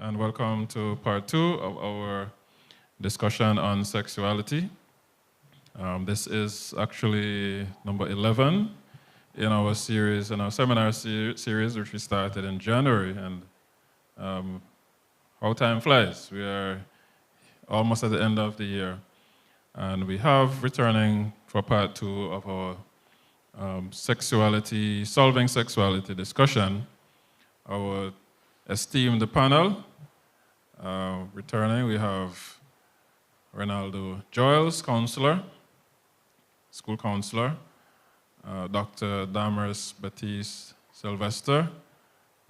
and welcome to part 2 of our discussion on sexuality. This is actually number 11 in our series, in our seminar series, which we started in January. And how time flies. We are almost at the end of the year. And we have returning for part 2 of our solving sexuality discussion, our esteemed panel. Returning, we have Ronaldo Joyles, school counselor, Dr. Damaris Baptiste Sylvester,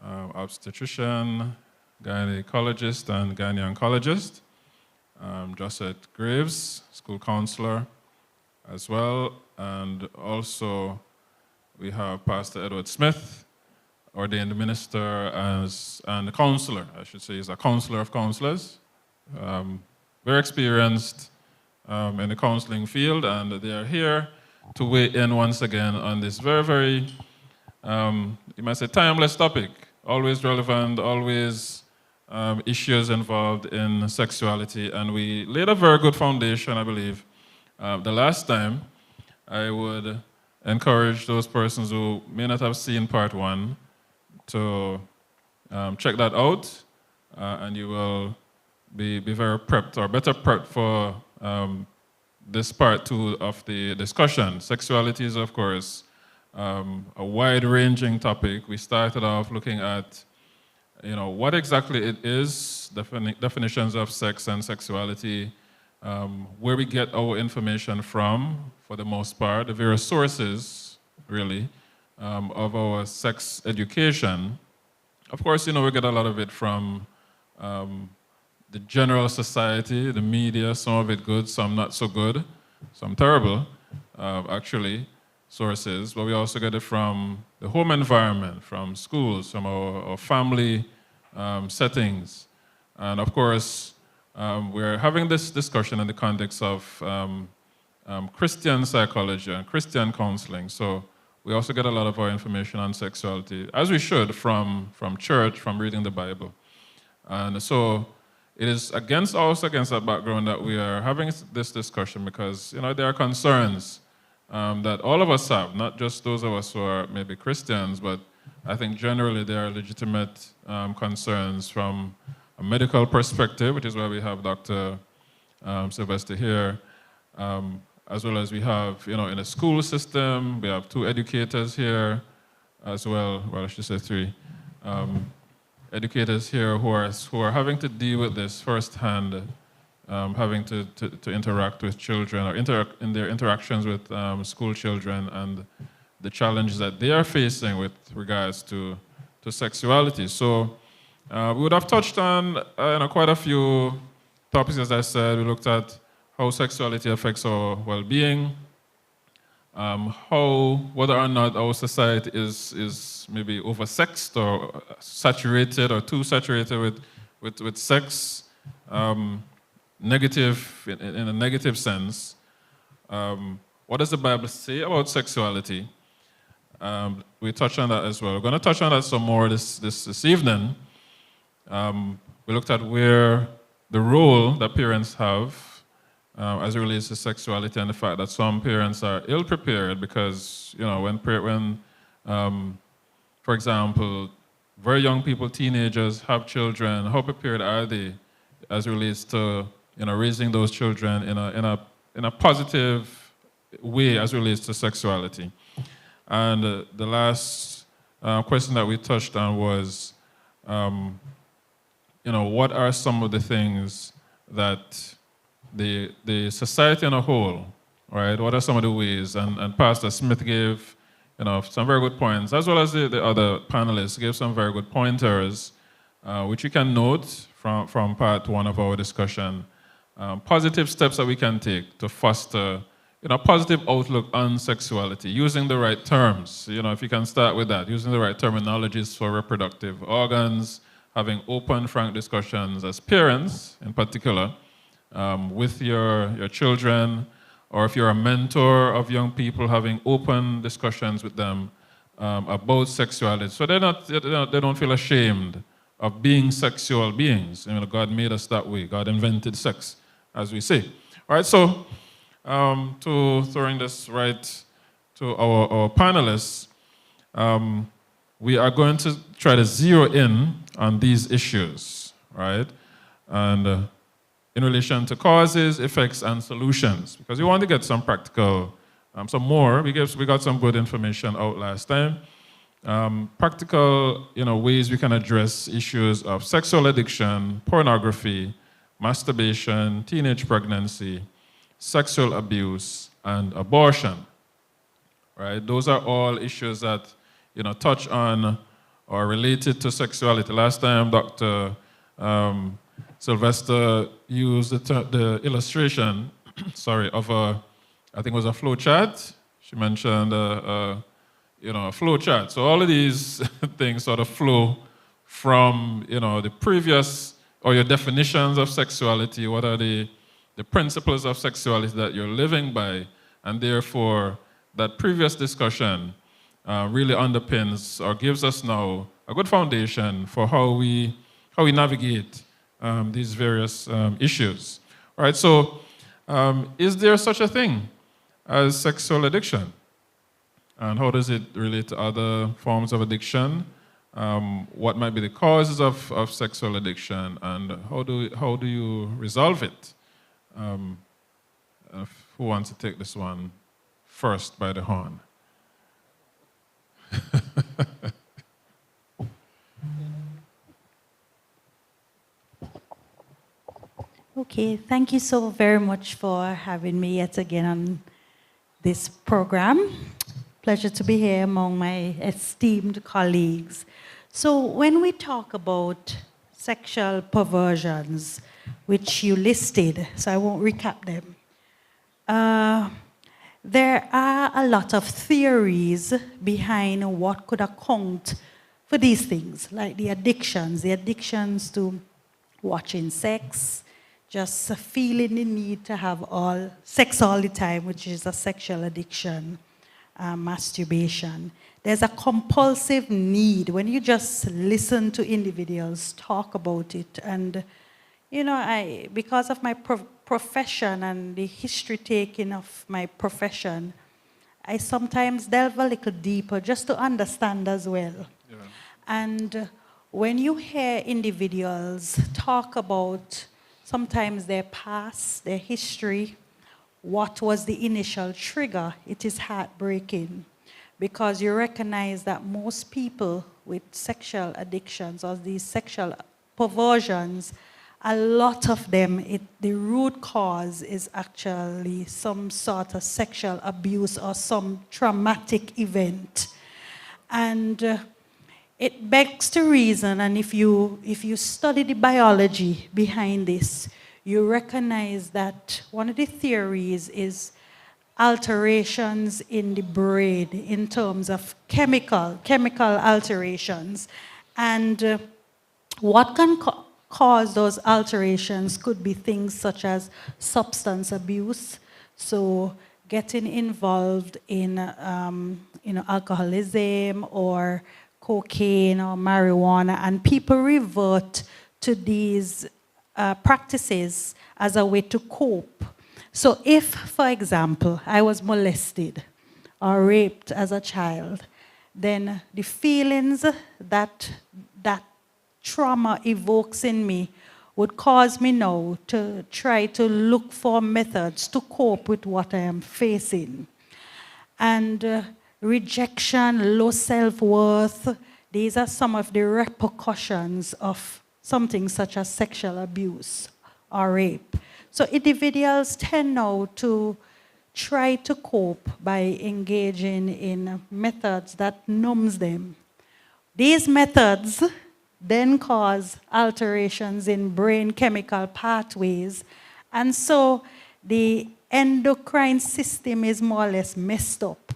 obstetrician, gynecologist and gynecologist, Josette Graves, school counselor as well, and also we have Pastor Edward Smith, ordained minister and a counselor, I should say. He's a counselor of counselors, very experienced in the counseling field, and they are here to weigh in once again on this very, very, you might say, timeless topic, always relevant, always issues involved in sexuality, and we laid a very good foundation, I believe. The last time, I would encourage those persons who may not have seen part 1 to check that out, and you will be very prepped, or better prepped for this part 2 of the discussion. Sexuality is, of course, a wide-ranging topic. We started off looking at, what exactly it is, definitions of sex and sexuality, where we get our information from, for the most part, the various sources, really, of our sex education. Of course, we get a lot of it from the general society, the media, some of it good, some not so good, some terrible, actually, sources. But we also get it from the home environment, from schools, from our family settings. And of course, we're having this discussion in the context of Christian psychology and Christian counseling. So we also get a lot of our information on sexuality, as we should, from church, from reading the Bible. And so it is also against that background that we are having this discussion, because there are concerns that all of us have, not just those of us who are maybe Christians, but I think generally there are legitimate concerns from a medical perspective, which is why we have Dr. Sylvester here, as well as we have, in the school system, we have 2 educators here as well, I should say 3. Educators here who are having to deal with this firsthand, having to interact with children, or in their interactions with school children, and the challenges that they are facing with regards to sexuality. So we would have touched on quite a few topics, as I said. We looked at how sexuality affects our well-being, whether or not our society is maybe oversexed or saturated or too saturated with sex, negative in a negative sense. What does the Bible say about sexuality? We touched on that as well. We're going to touch on that some more this evening. We looked at where the role that parents have as it relates to sexuality, and the fact that some parents are ill-prepared because, when for example, very young people, teenagers, have children, how prepared are they as it relates to, raising those children in a positive way as it relates to sexuality? And the last question that we touched on was, what are some of the things that the society on a whole, right? What are some of the ways? And Pastor Smith gave, some very good points, as well as the other panelists gave some very good pointers, which you can note from part 1 of our discussion. Positive steps that we can take to foster, positive outlook on sexuality, using the right terms. If you can start with that, using the right terminologies for reproductive organs, having open, frank discussions as parents, in particular, with your children, or if you're a mentor of young people, having open discussions with them about sexuality, so they don't feel ashamed of being sexual beings. God made us that way. God invented sex, as we say. All right, so to throwing this right to our panelists, we are going to try to zero in on these issues, right? And in relation to causes, effects, and solutions, because we want to get some practical, some more, because we got some good information out last time. Practical, ways we can address issues of sexual addiction, pornography, masturbation, teenage pregnancy, sexual abuse, and abortion, right? Those are all issues that, touch on or related to sexuality. Last time, Dr. Sylvester used the illustration, sorry, of I think it was a flow chart. She mentioned, a flow chart. So all of these things sort of flow from, the previous, or your definitions of sexuality, what are the principles of sexuality that you're living by, and therefore that previous discussion really underpins or gives us now a good foundation for how we navigate these various issues. All right, so is there such a thing as sexual addiction? And how does it relate to other forms of addiction? What might be the causes of sexual addiction, and how do you resolve it? Who wants to take this one first by the horn? Okay, thank you so very much for having me yet again on this program. Pleasure to be here among my esteemed colleagues. So when we talk about sexual perversions, which you listed, so I won't recap them, there are a lot of theories behind what could account for these things, like the addictions to watching sex, just feeling the need to have sex all the time, which is a sexual addiction, masturbation. There's a compulsive need when you just listen to individuals talk about it. And, because of my profession and the history taking of my profession, I sometimes delve a little deeper just to understand as well. Yeah. And when you hear individuals talk about sometimes their past, their history, what was the initial trigger, it is heartbreaking, because you recognize that most people with sexual addictions or these sexual perversions, a lot of them, the root cause is actually some sort of sexual abuse or some traumatic event. And it begs to reason, and if you study the biology behind this, you recognize that one of the theories is alterations in the brain in terms of chemical alterations. And what can cause those alterations could be things such as substance abuse, so getting involved in alcoholism or cocaine or marijuana, and people revert to these practices as a way to cope. So if, for example, I was molested or raped as a child, then the feelings that trauma evokes in me would cause me now to try to look for methods to cope with what I am facing. And rejection, low self-worth, these are some of the repercussions of something such as sexual abuse or rape. So individuals tend now to try to cope by engaging in methods that numbs them. These methods then cause alterations in brain chemical pathways, and so the endocrine system is more or less messed up.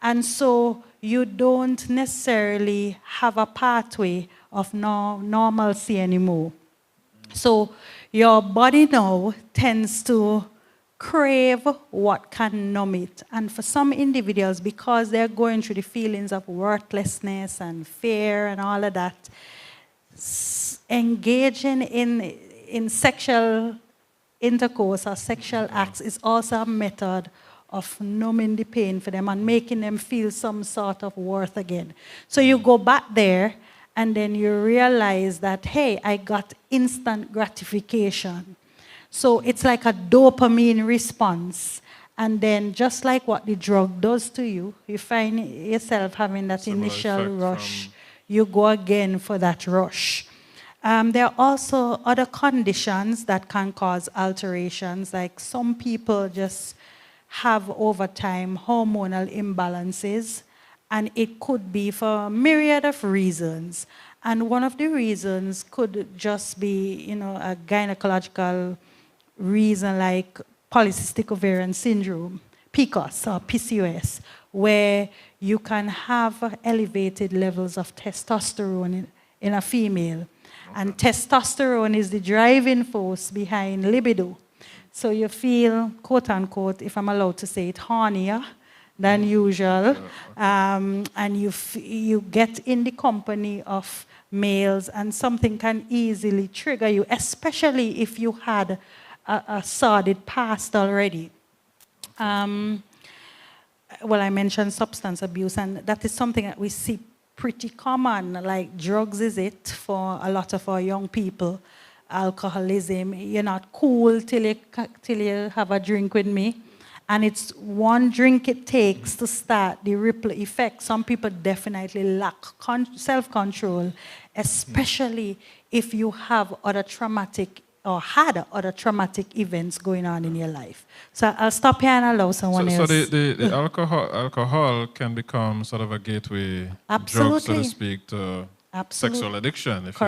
And so you don't necessarily have a pathway of normalcy anymore. So your body now tends to crave what can numb it. And for some individuals, because they're going through the feelings of worthlessness and fear and all of that, engaging in sexual intercourse or sexual acts is also a method of numbing the pain for them and making them feel some sort of worth again. So you go back there and then you realize that, hey, I got instant gratification. So it's like a dopamine response. And then just like what the drug does to you, you find yourself having that Similar initial effect rush. You go again for that rush. There are also other conditions that can cause alterations, like some people just have over time hormonal imbalances, and it could be for a myriad of reasons. And one of the reasons could just be, a gynecological reason like polycystic ovarian syndrome, PCOS or PCOS, where you can have elevated levels of testosterone in a female. And testosterone is the driving force behind libido. So you feel, quote unquote, if I'm allowed to say it, hornier than usual. And you get in the company of males, and something can easily trigger you, especially if you had a sordid past already. Well, I mentioned substance abuse, and that is something that we see pretty common, like drugs is it for a lot of our young people. Alcoholism, you're not cool till you have a drink with me. And it's one drink it takes to start the ripple effect. Some people definitely lack self-control, especially if you have other traumatic or had other traumatic events going on in your life. So I'll stop here and allow someone else. So the alcohol can become sort of a gateway drug, so to speak, to sexual addiction if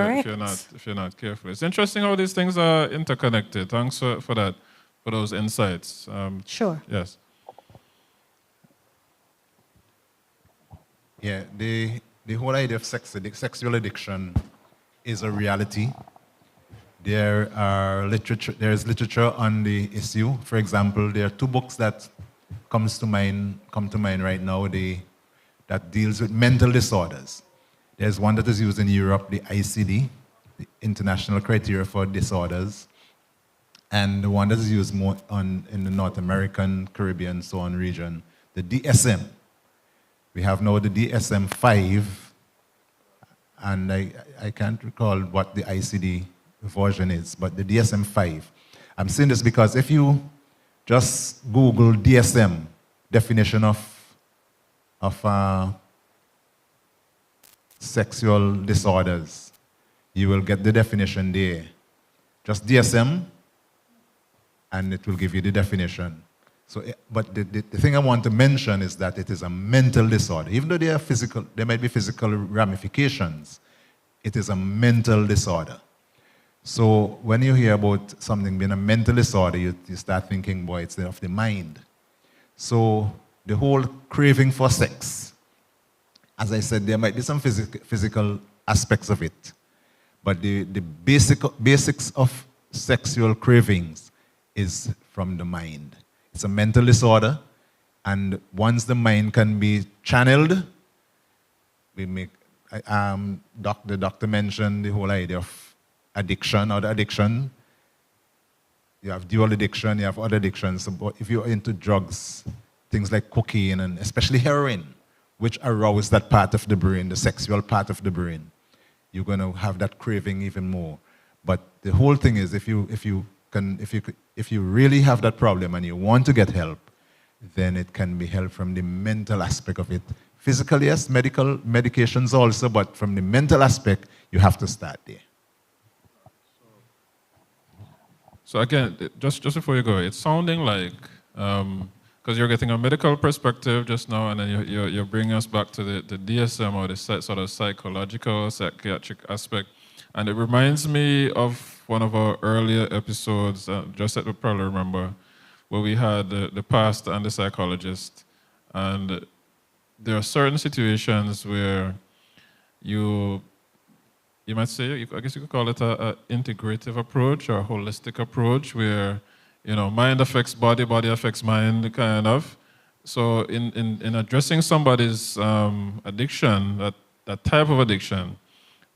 you're not careful. It's interesting how these things are interconnected. Thanks for that, for those insights. Sure. Yes. Yeah, the whole idea of sexual addiction is a reality. There is literature on the issue. For example, there are two books that come to mind right now that deals with mental disorders. There's one that is used in Europe, the ICD, the International Criteria for Disorders, and the one that is used more in the North American, Caribbean, so on region, the DSM. We have now the DSM-5, and I can't recall what the ICD version is, but the DSM-5. I'm saying this because if you just Google DSM, definition of sexual disorders, you will get the definition there. Just DSM, and it will give you the definition. So, but the thing I want to mention is that it is a mental disorder. Even though there might be physical ramifications, it is a mental disorder. So when you hear about something being a mental disorder, you start thinking, boy, it's of the mind. So the whole craving for sex, as I said, there might be some physical aspects of it, but the basics of sexual cravings is from the mind. It's a mental disorder, and once the mind can be channeled, the doctor mentioned the whole idea of addiction or the addiction. You have dual addiction, you have other addictions. But if you're into drugs, things like cocaine and especially heroin, which arouse that part of the brain, the sexual part of the brain, you're going to have that craving even more. But the whole thing is, if you really have that problem and you want to get help, then it can be helped from the mental aspect of it. Physically, yes, medications also, but from the mental aspect, you have to start there. So again, just before you go, it's sounding like, because you're getting a medical perspective just now, and then you're bringing us back to the DSM or the sort of psychological, psychiatric aspect. And it reminds me of one of our earlier episodes, just that we probably remember, where we had the pastor and the psychologist. And there are certain situations where you might say, I guess you could call it an integrative approach or a holistic approach where, mind affects body, body affects mind, kind of. So in addressing somebody's addiction, that type of addiction,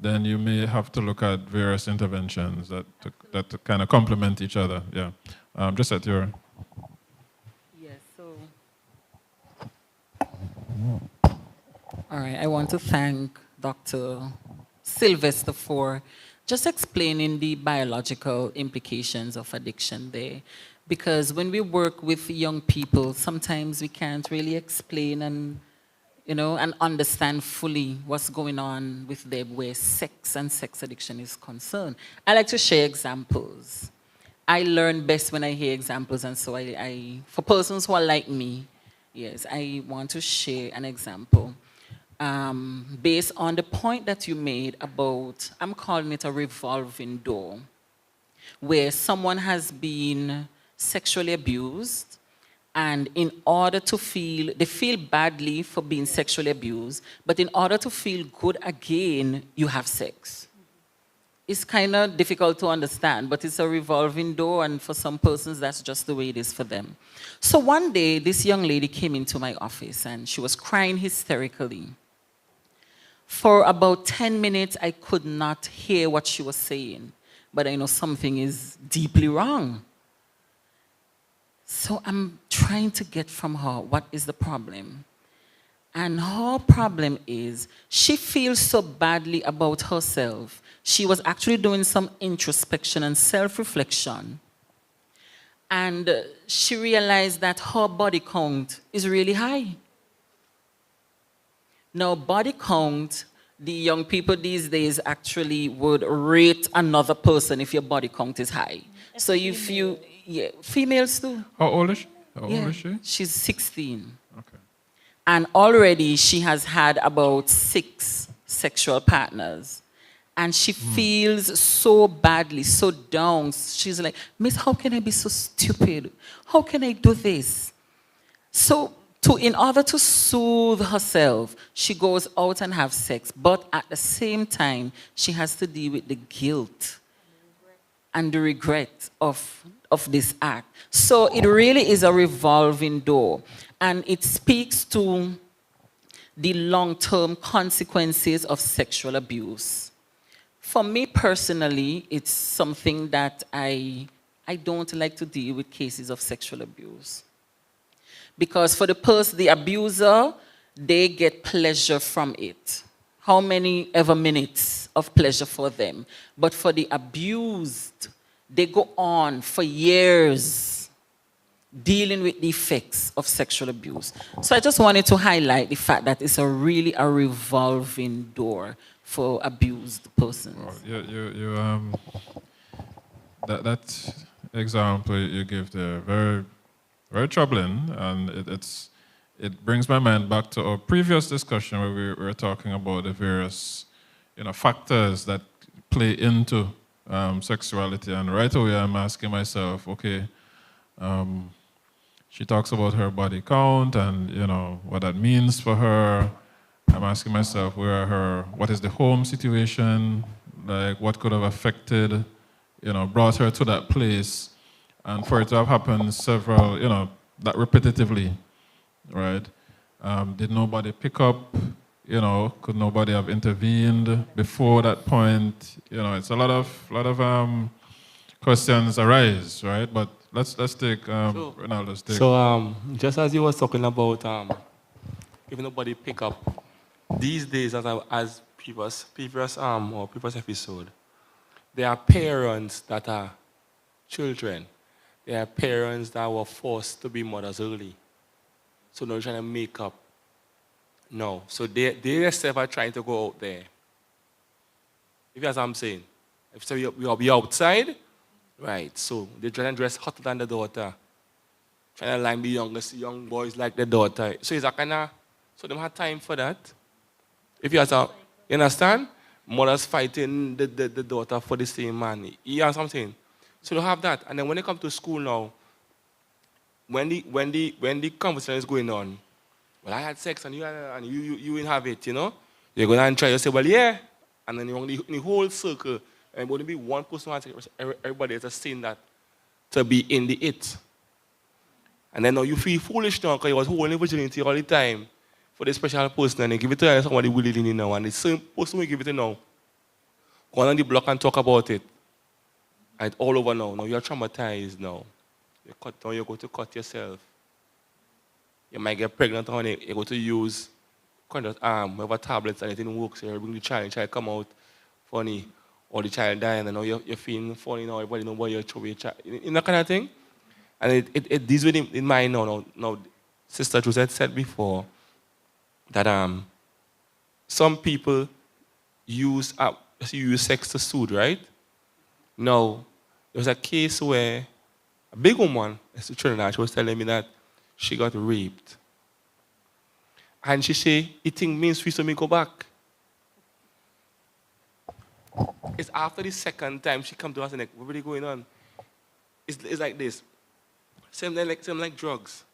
then you may have to look at various interventions that kind of complement each other. Yeah. Just at your... Yes, so... All right, I want to thank Dr. Sylvester for just explaining the biological implications of addiction there. Because when we work with young people, sometimes we can't really explain and, and understand fully what's going on with them where sex and sex addiction is concerned. I like to share examples. I learn best when I hear examples, and so for persons who are like me, yes, I want to share an example. Based on the point that you made about, I'm calling it a revolving door, where someone has been sexually abused, and in order to they feel badly for being sexually abused, but in order to feel good again, you have sex. It's kind of difficult to understand, but it's a revolving door, and for some persons, that's just the way it is for them. So one day, this young lady came into my office, and she was crying hysterically. For about 10 minutes, I could not hear what she was saying, but I know something is deeply wrong. So I'm trying to get from her, what is the problem? And her problem is, she feels so badly about herself. She was actually doing some introspection and self-reflection. And she realized that her body count is really high. Now, body count, the young people these days actually would rate another person if your body count is high. So if you, females too. How old is she? How old is she? She's 16. Okay. And already she has had about 6 sexual partners. And she feels so badly, so down. She's like, Miss, how can I be so stupid? How can I do this? So in order to soothe herself, she goes out and have sex. But at the same time, she has to deal with the guilt and the regret of this act. So it really is a revolving door. And it speaks to the long-term consequences of sexual abuse. For me personally, it's something that I don't like to deal with cases of sexual abuse. Because for the abuser, they get pleasure from it. How many ever minutes of pleasure for them. But for the abused, they go on for years dealing with the effects of sexual abuse. So I just wanted to highlight the fact that it's really a revolving door for abused persons. Well, that example you give there, very, very troubling, and it brings my mind back to our previous discussion where we were talking about the various, factors that play into sexuality, and right away I'm asking myself, okay, she talks about her body count and what that means for her. I'm asking myself, what is the home situation, like what could have affected, brought her to that place, and for it to have happened several, that repetitively, right? Did nobody pick up, could nobody have intervened before that point? It's a lot of questions arise, right? But let's take Ronaldo's take. So just as you were talking about if nobody pick up, these days as previous episode, there are parents that are children. There are parents that were forced to be mothers early. So they're trying to make up. No. So they themselves are trying to go out there. If you know what I'm saying. If so you'll be outside, right, so they're trying to dress hotter than the daughter. Trying to line the young boys like the daughter. So it's a kind of, so they don't have time for that. If you understand? Mothers fighting the daughter for the same man. You know what I'm saying? So they have that. And then when they come to school now, when the conversation is going on, well, I had sex and you didn't have it, You're going to try to say, well, yeah. And then in the whole circle, and it wouldn't be one person, everybody is saying that to be in the it. And then now you feel foolish now because you was holding virginity all the time for the special person and they give it to somebody willingly now. And the same person will give it to now. Go on the block and talk about it. And it's all over now. Now you're traumatized now. Now you're going to cut yourself. You might get pregnant on it. You're going to use kind of whatever tablets and it didn't work. So you bring the child come out funny. Or the child dying and now you're feeling funny now. Everybody knows why you're throwing your child. You know that kind of thing? And it deals with in mind now. Now, Sister Josette said before that some people use sex to soothe, right? Now, there was a case where a big woman, Sister Trinidad, she was telling me that she got raped. And she said, it means free, so me go back. It's after the second time she come to us and like, what really going on? It's like this. Same like drugs.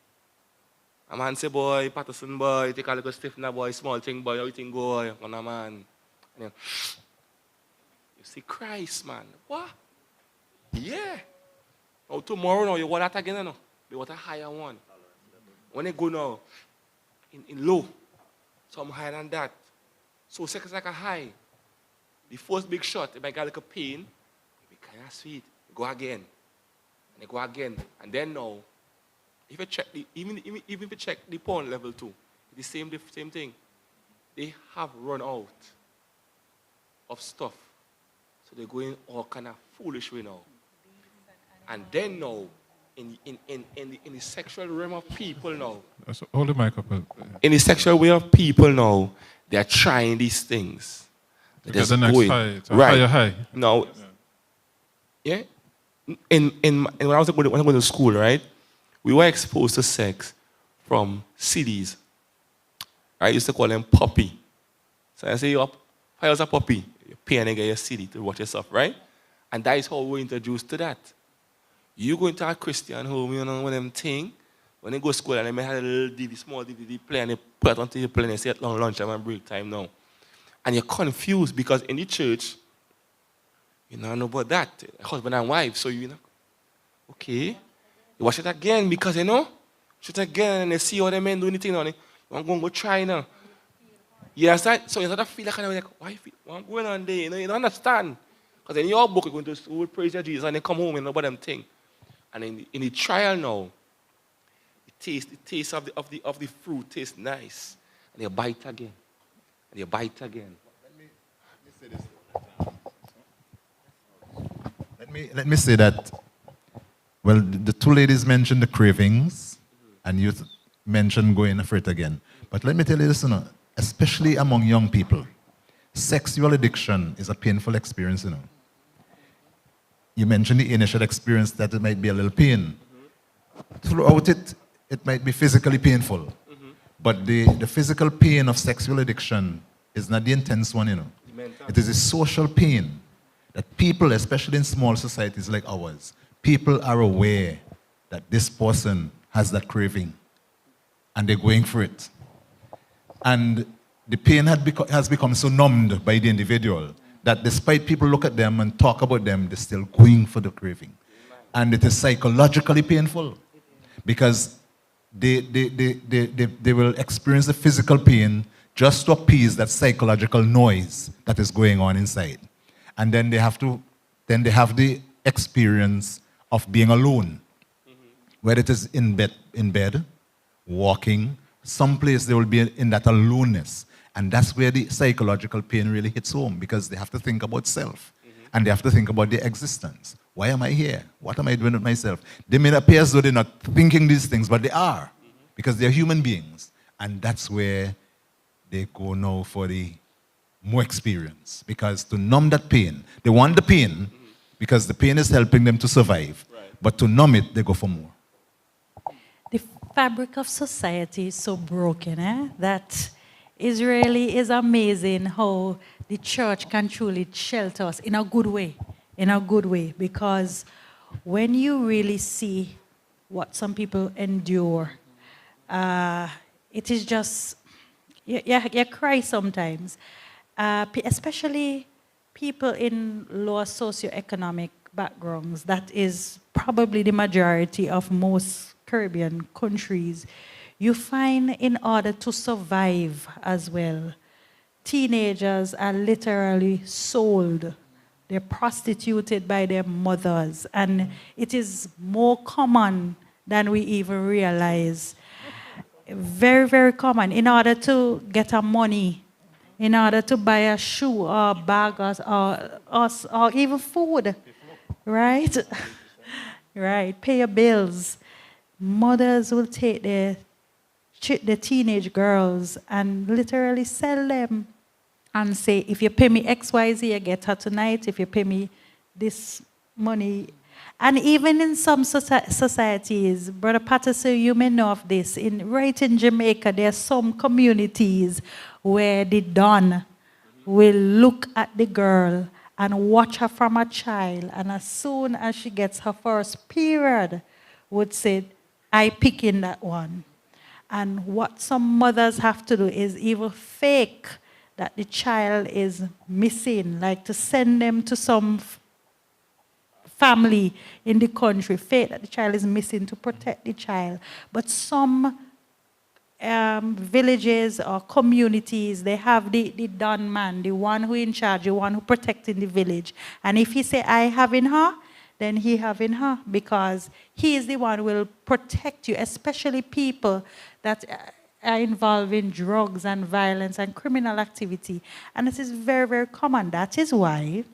A man say, boy, Patterson boy, take a little stiffener boy, small thing boy, everything go, on a man. And then, you see Christ, man. What? Yeah. Now tomorrow now, you want that again, no? You want a higher one. When they go now, in low, some higher than that. So sex is like a high. The first big shot, it might get like a pain, it be kind of sweet. You go again. And you go again. And then now, if you check even if you check the porn level too, the same thing. They have run out of stuff. So they're going all kind of foolish way now. And then now, in the sexual realm of people now. So hold the mic up. In the sexual way of people now, they are trying these things. To get the next high, higher high. Now, yeah. When I was going to school, right, we were exposed to sex from CDs. I used to call them puppy. So I say, if I was a puppy, you pay and get your CD to watch yourself, right? And that is how we were introduced to that. You go into a Christian home, you know, one of them thing, when they go to school and they may have a little DVD, small DVD play, and they put it onto the plane and say at long lunch time and break time now. And you're confused because in the church, you don't know about that. Husband and wife, so you know, okay. You watch it again because you know, watch it again and they see all the men doing anything on it. I'm going to go try now. You understand? So you start to feel like, why what's going on there? You know, you don't understand. Because in your book, you're going to school, praise your Jesus, and they come home and know about them thing. And in the trial now, the taste of the fruit tastes nice. And you bite again. And you bite again. Let me say that, well, the two ladies mentioned the cravings, and you mentioned going for it again. But let me tell you this, you know, especially among young people, sexual addiction is a painful experience, you know. You mentioned the initial experience that it might be a little pain. Throughout it, it might be physically painful. But the physical pain of sexual addiction is not the intense one, you know. It is a social pain that people, especially in small societies like ours, people are aware that this person has that craving and they're going for it. And the pain has become so numbed by the individual that despite people look at them and talk about them, they're still going for the craving. And it is psychologically painful because they will experience the physical pain just to appease that psychological noise that is going on inside. And then they have the experience of being alone, whether it is in bed, walking, someplace they will be in that aloneness. And that's where the psychological pain really hits home because they have to think about self. And they have to think about their existence. Why am I here? What am I doing with myself? They may appear as though they're not thinking these things, but they are because they're human beings. And that's where they go now for the more experience. Because to numb that pain, they want the pain because the pain is helping them to survive. Right. But to numb it, they go for more. The fabric of society is so broken, that Israeli is amazing how the church can truly shelter us in a good way, because when you really see what some people endure, it is just, you cry sometimes, especially people in lower socioeconomic backgrounds. That is probably the majority of most Caribbean countries. You find in order to survive as well, teenagers are literally sold They're prostituted by their mothers. And it is more common than we even realize. Very, very common. In order to get a money, in order to buy a shoe or a bag or even food, right? Right, pay your bills. Mothers will take the teenage girls and literally sell them and say, if you pay me XYZ, I get her tonight. If you pay me this money. And even in some societies, Brother Patterson, you may know of this, right in Jamaica, there are some communities where the Don will look at the girl and watch her from a child, and as soon as she gets her first period, would say, I pick in that one. And what some mothers have to do is even fake that the child is missing, like to send them to some family in the country, fake that the child is missing to protect the child. But some villages or communities, they have the Don man, the one who in charge, the one who protecting the village. And if he say, I having her, then he having her, because he is the one who will protect you, especially people that are involved in drugs and violence and criminal activity. And this is very, very common. That is why,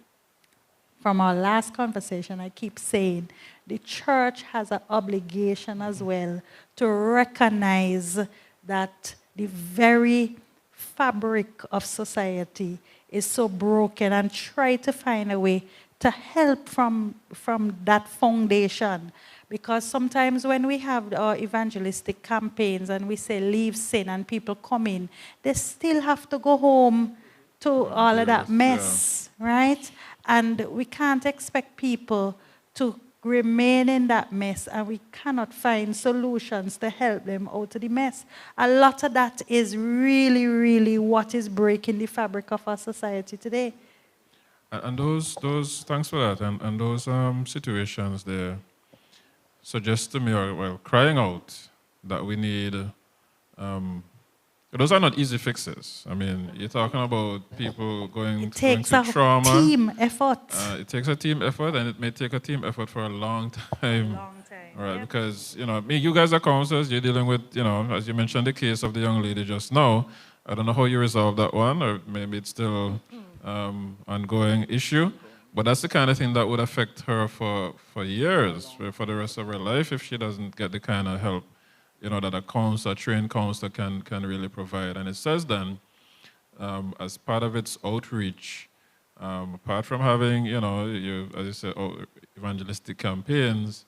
from our last conversation, I keep saying, the church has an obligation as well to recognize that the very fabric of society is so broken and try to find a way to help from that foundation. Because sometimes when we have our evangelistic campaigns and we say leave sin and people come in, they still have to go home to all of that mess, right? And we can't expect people to remain in that mess, and we cannot find solutions to help them out of the mess. A lot of that is really, really what is breaking the fabric of our society today. And those thanks for that. And those situations there suggest to me, or well, crying out that we need. Those are not easy fixes. I mean, you're talking about people going through trauma. It takes a team effort. It takes a team effort, and it may take a team effort for a long time. Right? Yep. Because, you guys are counselors, you're dealing with, as you mentioned the case of the young lady just now. I don't know how you resolve that one, or maybe it's still ongoing issue. But that's the kind of thing that would affect her for years, for the rest of her life, if she doesn't get the kind of help that a trained counselor can really provide. And it says then, as part of its outreach, apart from having, as you said, evangelistic campaigns,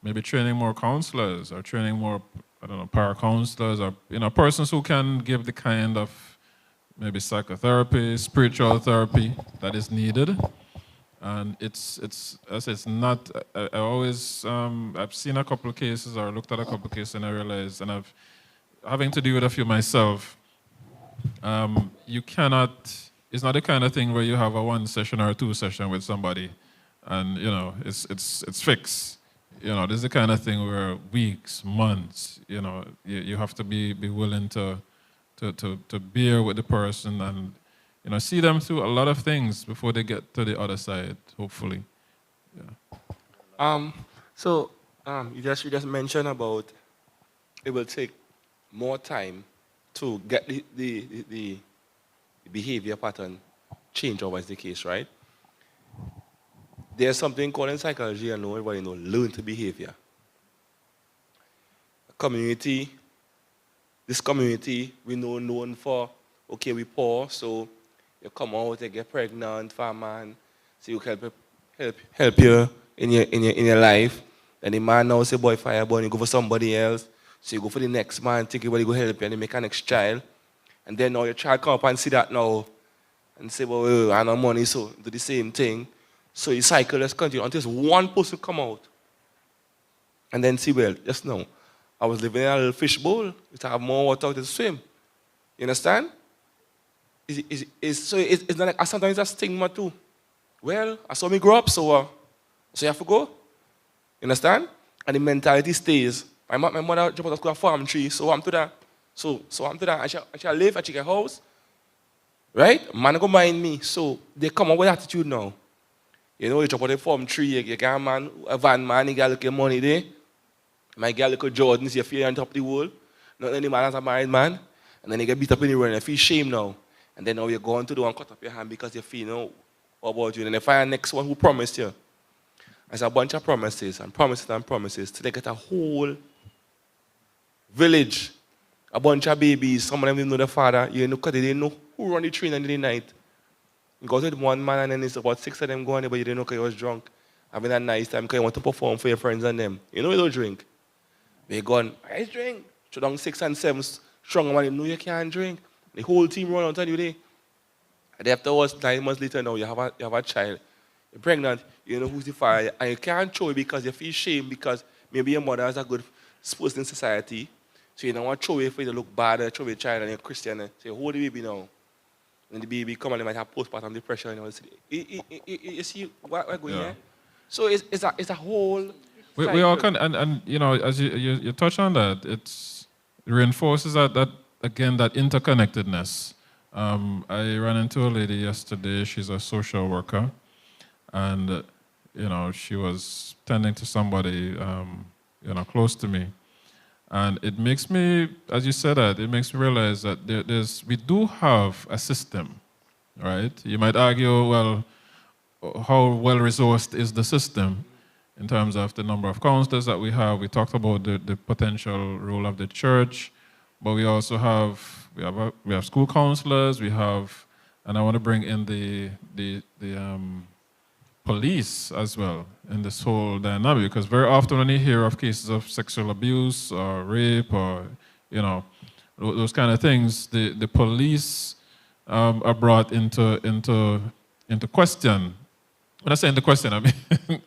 maybe training more counselors or training more, para-counselors or, persons who can give the kind of maybe psychotherapy, spiritual therapy that is needed. And it's not, I always, I've seen a couple of cases or looked at a couple of cases and I realized, and having to deal with a few myself, you cannot, it's not the kind of thing where you have a 1 session or a 2 session with somebody and, it's fixed. This is the kind of thing where weeks, months, you have to be willing to bear with the person and, see them through a lot of things before they get to the other side, hopefully. Yeah. You just mentioned about it will take more time to get the behavior pattern change, over is the case, right? There's something called in psychology, and everybody knows, learned behavior. This community, we know known for, okay, we poor, so you come out, you get pregnant for a man, so you help you in your life. And the man now say, boy, fireborn, you go for somebody else. So you go for the next man, think everybody go help you, and you make a next child. And then now your child come up and see that now, and say, well, I have no money, so do the same thing. So you cycle just continue until one person come out. And then see, well, just now, I was living in a little fish bowl, which I have more water to swim. You understand? So it's not like, sometimes it's a stigma too. Well, I saw me grow up, so you have to go. You understand? And the mentality stays. My mother jumped out of school at farm tree, so I'm to that. So I'm to that. I shall live, I shall get a house. Right? Man go mind me. So they come up with attitude now. You know, you drop out the form 3, you get a man, a van man, you got a little money there. My girl look at Jordans, you feel on top of the world. Not any man as a married man. And then you get beat up in the road and you feel shame now. And then now you're going to do and cut up your hand because you feel, what about you? And then you find the next one who promised you. It's a bunch of promises and promises and promises till they get a whole village, a bunch of babies. Some of them didn't know the father. You know, because they didn't know who run the train in the night. You go with one man and then it's about 6 of them going there, but you didn't know because he was drunk. Having a nice time because you want to perform for your friends and them. You know you don't drink. They gone, I drink. So down 6 and 7 strong man, you know you can't drink. The whole team run out on you there. And afterwards, 9 months later now, you have a child. You're pregnant, you know who's the father, and you can't show it because you feel shame because maybe your mother is a good person in society. So you don't want to show it for you to look bad and show your child and you're Christian and say, hold the baby now. And the baby come and they might have postpartum depression and all this. You see what we're going there? So it's a whole we all can, and you know, as you touch on that, it reinforces that again, that interconnectedness. I ran into a lady yesterday, she's a social worker, and you know, she was tending to somebody you know, close to me. And it makes me, as you said that, it makes me realize that we do have a system, right? You might argue, well, how well-resourced is the system in terms of the number of counselors that we have. We talked about the potential role of the church, but we also have, we have school counselors, we have, and I want to bring in the police as well in this whole dynamic, because very often when you hear of cases of sexual abuse or rape or, you know, those kind of things, the police are brought into question. When I say into question, I mean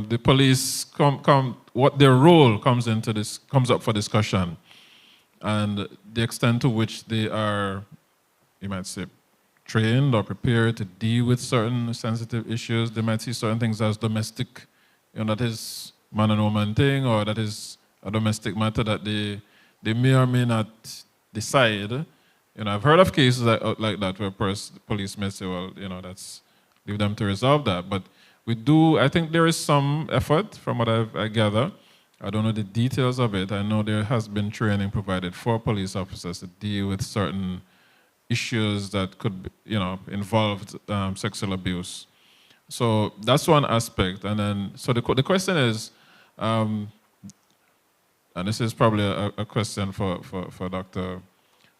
the police what their role comes up for discussion, and the extent to which they are, you might say, trained or prepared to deal with certain sensitive issues. They might see certain things as domestic, you know, that is man and woman thing, or that is a domestic matter that they may or may not decide. You know, I've heard of cases like that where police may say, well, you know, that's leave them to resolve that. But I think there is some effort from what I gather. I don't know the details of it. I know there has been training provided for police officers to deal with certain issues that could, you know, involve sexual abuse. So that's one aspect. And then, so the question is, and this is probably a question for Dr.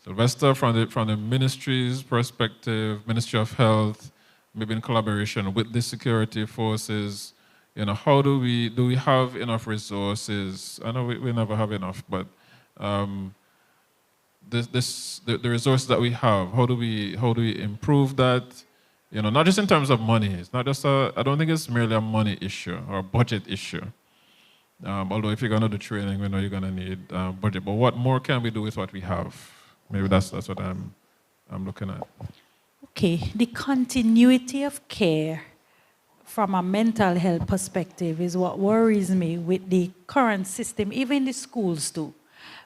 Sylvester from the ministry's perspective, Ministry of Health, maybe in collaboration with the security forces. You know, how do we have enough resources? I know we never have enough, but the resources that we have, how do we improve that? You know, not just in terms of money. It's not just I don't think it's merely a money issue or a budget issue. Although if you're going to do training, we know you're going to need budget. But what more can we do with what we have? Maybe that's what I'm looking at. Okay, the continuity of care from a mental health perspective is what worries me with the current system, even the schools too.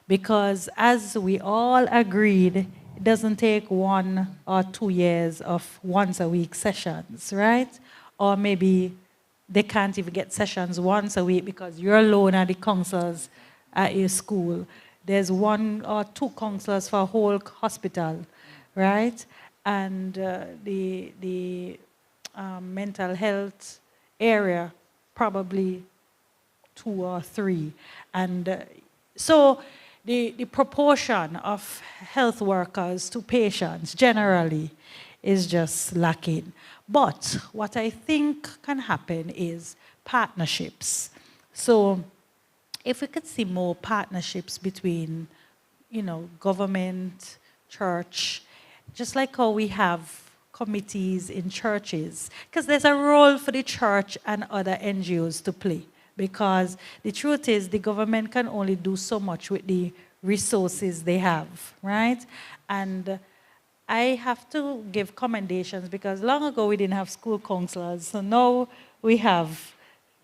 Because as we all agreed, it doesn't take 1 or 2 years of once-a-week sessions, right? Or maybe they can't even get sessions once a week because you're alone at the counselors at your school. There's 1 or 2 counselors for a whole hospital, right? And the mental health area, probably 2 or 3. And so the proportion of health workers to patients generally is just lacking. But what I think can happen is partnerships. So if we could see more partnerships between, you know, government, church, just like how we have committees in churches, because there's a role for the church and other NGOs to play. Because the truth is, the government can only do so much with the resources they have, right? And I have to give commendations because long ago we didn't have school counselors, so now we have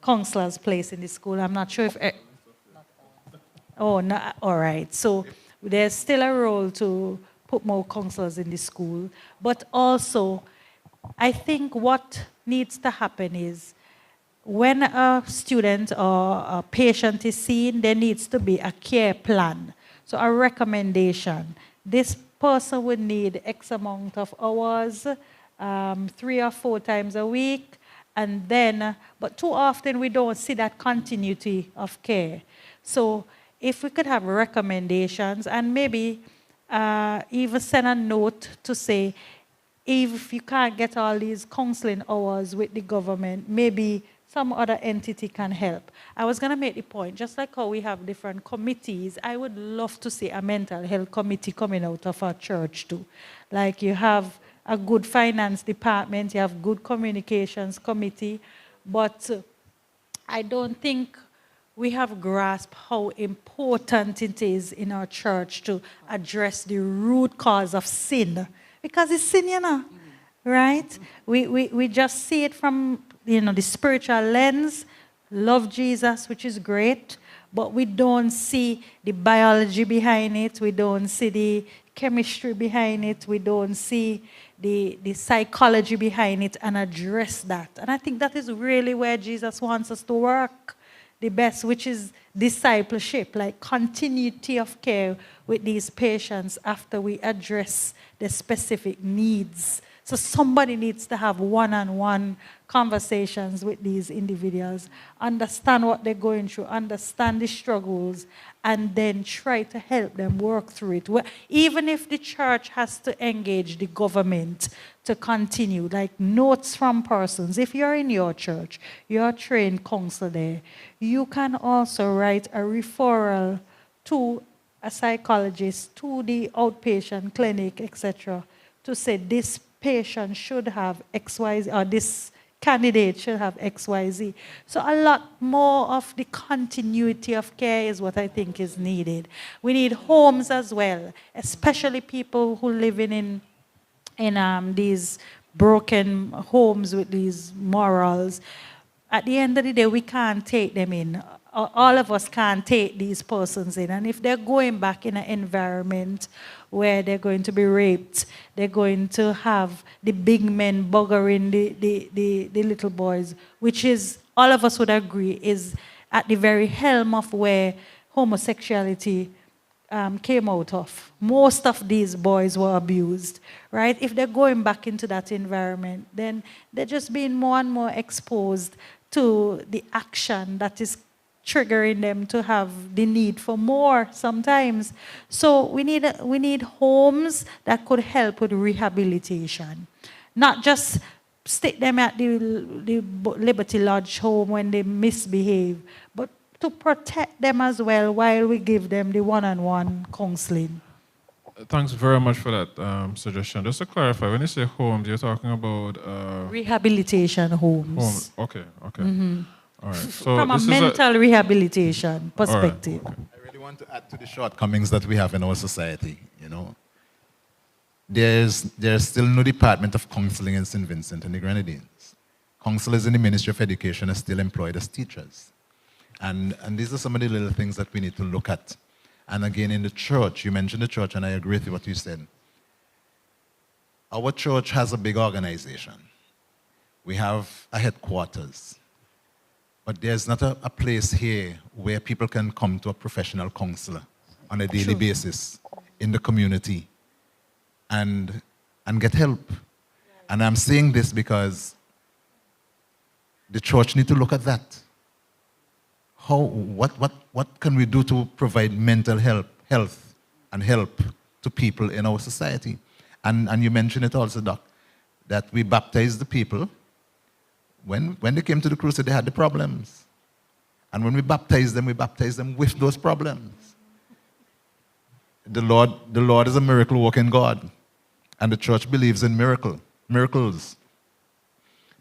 counselors placed in the school. I'm not sure if... Oh, no, all right. So there's still a role to put more counselors in the school. But also, I think what needs to happen is when a student or a patient is seen, there needs to be a care plan. So a recommendation. This person would need X amount of hours, 3 or 4 times a week, and then, but too often we don't see that continuity of care. So if we could have recommendations and maybe even send a note to say, if you can't get all these counseling hours with the government, maybe some other entity can help. I was going to make the point, just like how we have different committees, I would love to see a mental health committee coming out of our church too. Like you have a good finance department, you have good communications committee, but I don't think we have grasped how important it is in our church to address the root cause of sin. Because it's sin, you know, right? We just see it from, you know, the spiritual lens, love Jesus, which is great, but we don't see the biology behind it, we don't see the chemistry behind it, we don't see the psychology behind it and address that. And I think that is really where Jesus wants us to work the best, which is discipleship, like continuity of care with these patients after we address the specific needs. So somebody needs to have one-on-one conversations with these individuals, understand what they're going through, understand the struggles, and then try to help them work through it. Even if the church has to engage the government to continue, like notes from persons. If you're in your church, you're a trained counselor there, you can also write a referral to a psychologist, to the outpatient clinic, etc., to say this patient should have XYZ, or this candidate should have XYZ. So a lot more of the continuity of care is what I think is needed. We need homes as well, especially people who live in these broken homes with these morals. At the end of the day, we can't take them in. All of us can't take these persons in. And if they're going back in an environment where they're going to be raped, they're going to have the big men buggering the little boys, which is, all of us would agree, is at the very helm of where homosexuality came out of. Most of these boys were abused, right? If they're going back into that environment, then they're just being more and more exposed to the action that is triggering them to have the need for more sometimes. So we need homes that could help with rehabilitation. Not just stick them at the Liberty Lodge home when they misbehave, but to protect them as well while we give them the one-on-one counseling. Thanks very much for that suggestion. Just to clarify, when you say homes, you're talking about... rehabilitation homes. Okay. Mm-hmm. All right. So from a mental rehabilitation perspective. Right. Okay. I really want to add to the shortcomings that we have in our society, you know. There's still no Department of Counseling in St. Vincent and the Grenadines. Counselors in the Ministry of Education are still employed as teachers. And these are some of the little things that we need to look at. And again, in the church, you mentioned the church, and I agree with what you said. Our church has a big organization. We have a headquarters. But there's not a place here where people can come to a professional counselor on a daily basis in the community and get help. And I'm saying this because the church need to look at that. What can we do to provide mental health and help to people in our society? And you mentioned it also, Doc, that we baptize the people. When they came to the crusade, they had the problems. And when we baptize them with those problems. The Lord is a miracle-working God. And the church believes in miracles.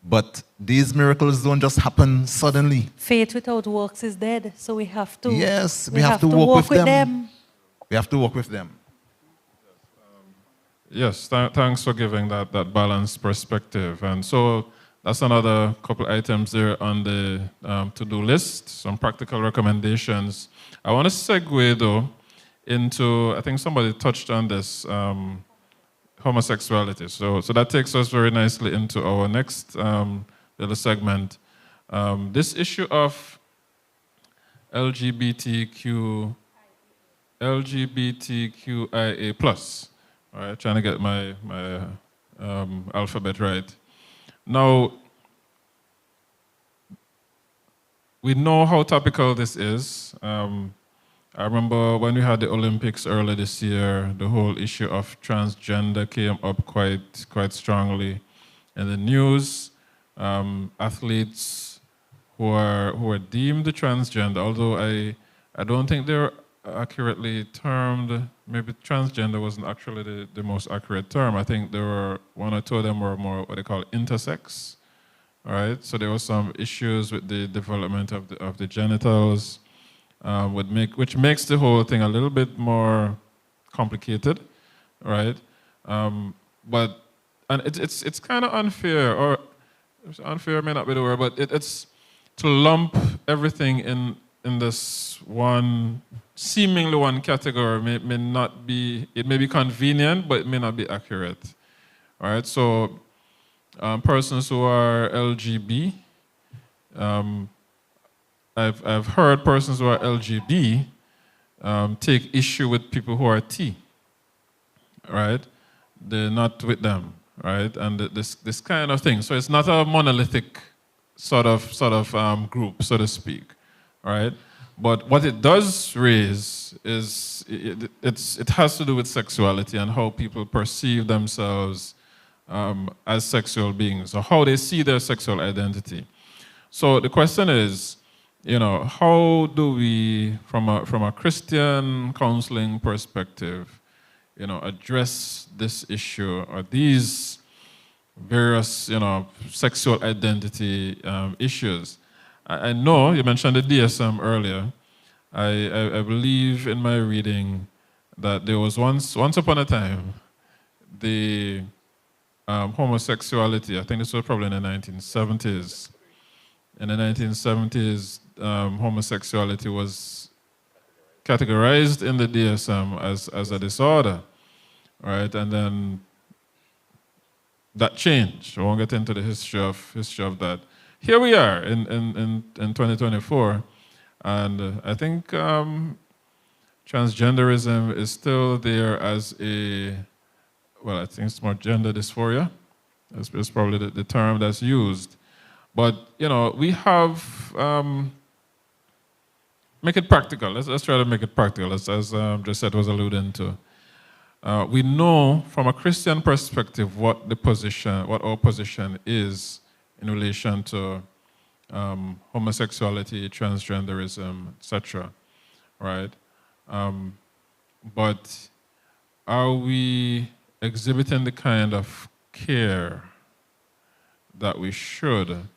But these miracles don't just happen suddenly. Faith without works is dead, so we have to... Yes, we have to walk with them. We have to walk with them. Yes, thanks for giving that balanced perspective. And so that's another couple items there on the to-do list, some practical recommendations. I want to segue, though, into, I think somebody touched on this, homosexuality. So that takes us very nicely into our next little segment. This issue of LGBTQIA plus. All right, trying to get my alphabet right. Now, we know how topical this is. I remember when we had the Olympics earlier this year, the whole issue of transgender came up quite strongly in the news. Athletes who are deemed transgender, although I don't think they're accurately termed. Maybe transgender wasn't actually the most accurate term. I think there were one or two of them were more what they call intersex. All right, so there were some issues with the development of the genitals, which makes the whole thing a little bit more complicated, right? And it's kind of unfair, or unfair may not be the word, but it's to lump everything in this one, seemingly one category may not be, it may be convenient, but it may not be accurate. All right, so persons who are LGB, I've heard persons who are LGB take issue with people who are T, right? They're not with them, right? And this kind of thing. So it's not a monolithic sort of group, so to speak, right? But what it does raise is it has to do with sexuality and how people perceive themselves as sexual beings, or how they see their sexual identity. So the question is, how do we, from a Christian counseling perspective, address this issue or these various, sexual identity issues? I know you mentioned the DSM earlier. I believe in my reading that there was once upon a time the homosexuality. I think this was probably in the 1970s. In the 1970s, homosexuality was categorized in the DSM as a disorder, right? And then that changed. I won't get into the history of that. Here we are in 2024, and I think transgenderism is still there as a, well, I think it's more gender dysphoria. That's probably the term that's used. But, we have, make it practical. Let's try to make it practical, as Josette was alluding to. We know from a Christian perspective what our position is in relation to homosexuality, transgenderism, etc. Right? But are we exhibiting the kind of care that we should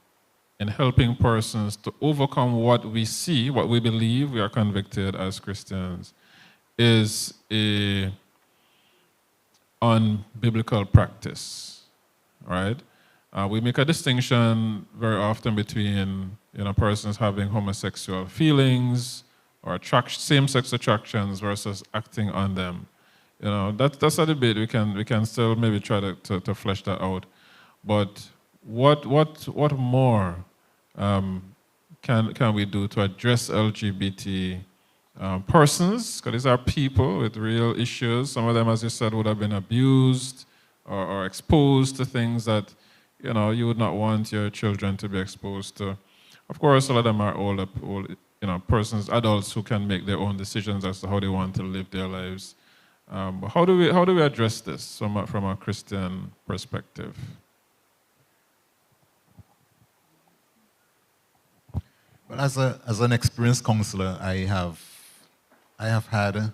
in helping persons to overcome what we see, what we believe, we are convicted as Christians, is a unbiblical practice, right? We make a distinction very often between persons having homosexual feelings or same-sex attractions versus acting on them. That's a debate. We can still maybe try to flesh that out. But what more can we do to address LGBT persons? Because these are people with real issues. Some of them, as you said, would have been abused or exposed to things that you would not want your children to be exposed to. Of course, a lot of them are old, persons, adults who can make their own decisions as to how they want to live their lives. But how do we address this from a Christian perspective? Well, as an experienced counselor, I have had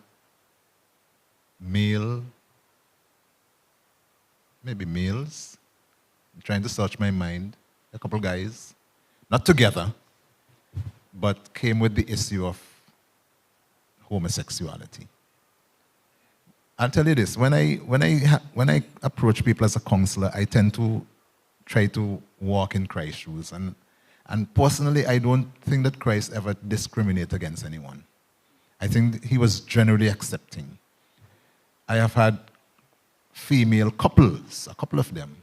males, I'm trying to search my mind, a couple guys, not together, but came with the issue of homosexuality. I'll tell you this, when I approach people as a counselor, I tend to try to walk in Christ's shoes. And personally, I don't think that Christ ever discriminates against anyone. I think he was generally accepting. I have had female couples, a couple of them,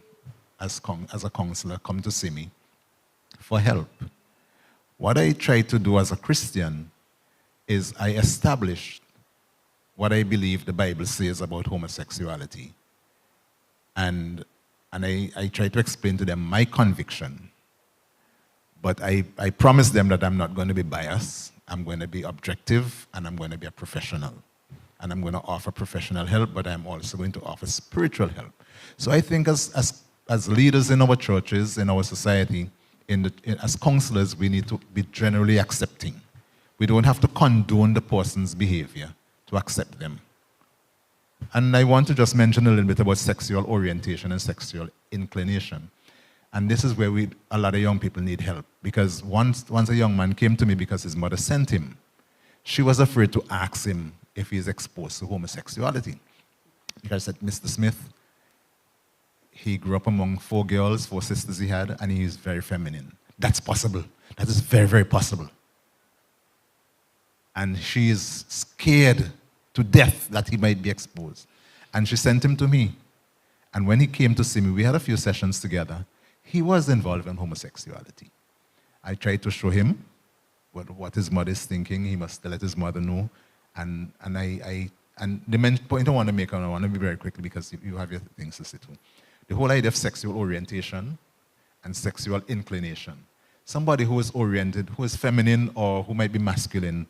as a counselor, come to see me for help. What I try to do as a Christian is I establish what I believe the Bible says about homosexuality. And I try to explain to them my conviction. But I promise them that I'm not going to be biased. I'm going to be objective, and I'm going to be a professional. And I'm going to offer professional help, but I'm also going to offer spiritual help. So I think as leaders in our churches, in our society, as counselors, we need to be generally accepting. We don't have to condone the person's behavior to accept them. And I want to just mention a little bit about sexual orientation and sexual inclination. And this is where a lot of young people need help. Because once a young man came to me because his mother sent him, she was afraid to ask him if he's exposed to homosexuality. Because I said, Mr. Smith, he grew up among 4 girls, 4 sisters he had, and he's very feminine. That's possible. That is very, very possible. And she is scared to death that he might be exposed. And she sent him to me. And when he came to see me, we had a few sessions together. He was involved in homosexuality. I tried to show him what his mother is thinking. He must let his mother know. And the main point I want to make, and I want to be very quickly because you have your things to say too. The whole idea of sexual orientation and sexual inclination. Somebody who is oriented, who is feminine or who might be masculine,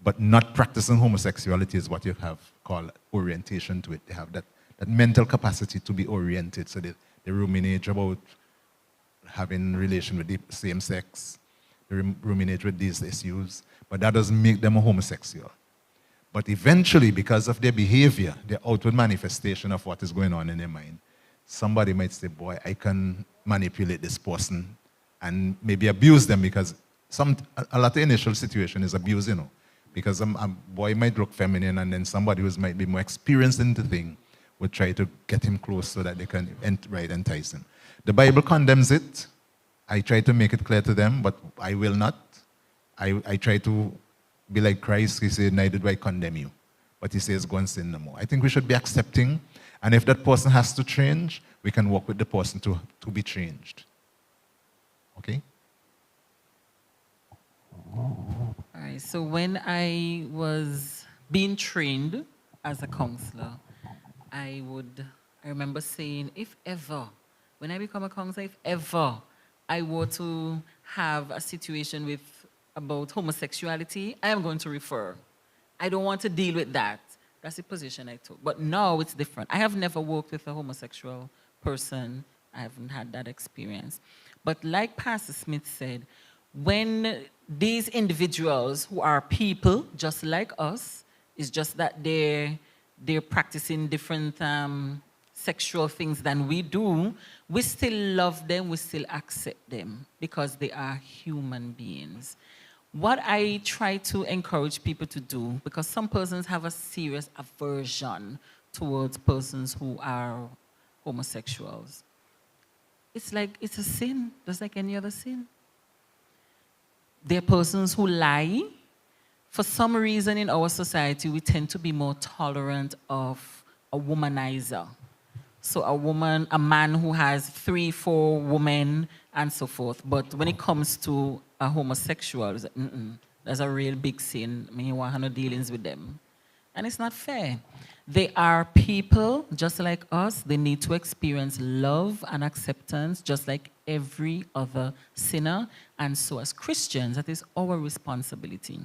but not practicing homosexuality is what you have called orientation to it. They have that mental capacity to be oriented, so they ruminate about having relation with the same sex, they ruminate with these issues, but that doesn't make them a homosexual. But eventually, because of their behavior, their outward manifestation of what is going on in their mind, somebody might say, boy, I can manipulate this person and maybe abuse them, because a lot of initial situation is abuse, you know. Because a boy might look feminine, and then somebody who might be more experienced in the thing would try to get him close so that they can entice him. The Bible condemns it. I try to make it clear to them, but I will not. I try to be like Christ. He said, neither do I condemn you. But he says, go and sin no more. I think we should be accepting. And if that person has to change, we can work with the person to be changed. Okay? All right, so when I was being trained as a counselor, I remember saying, if ever, when I become a counselor, if ever I were to have a situation about homosexuality, I am going to refer. I don't want to deal with that. That's the position I took. But now it's different. I have never worked with a homosexual person. I haven't had that experience. But like Pastor Smith said, when these individuals who are people just like us, it's just that they're practicing different sexual things than we do, we still love them, we still accept them because they are human beings. What I try to encourage people to do, because some persons have a serious aversion towards persons who are homosexuals. It's a sin, just like any other sin. There are persons who lie. For some reason in our society, we tend to be more tolerant of a womanizer. So a man who has 3, 4 women and so forth. But when it comes to a homosexual, it's like, that's a real big sin. I mean, you want no dealings with them. And it's not fair. They are people just like us. They need to experience love and acceptance just like every other sinner. And so as Christians, that is our responsibility.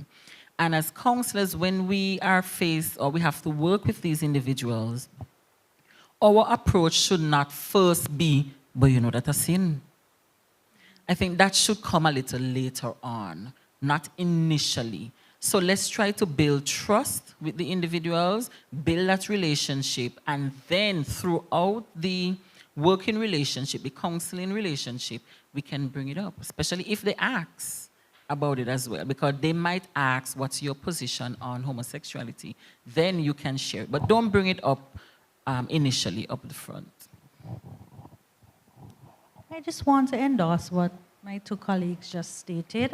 And as counselors, when we are faced or we have to work with these individuals, our approach should not first be, but you know that's a sin. I think that should come a little later on, not initially. So let's try to build trust with the individuals, build that relationship, and then throughout the working relationship, the counseling relationship, we can bring it up, especially if they ask about it as well, because they might ask, what's your position on homosexuality? Then you can share it, but don't bring it up initially up the front. I just want to endorse what my 2 colleagues just stated.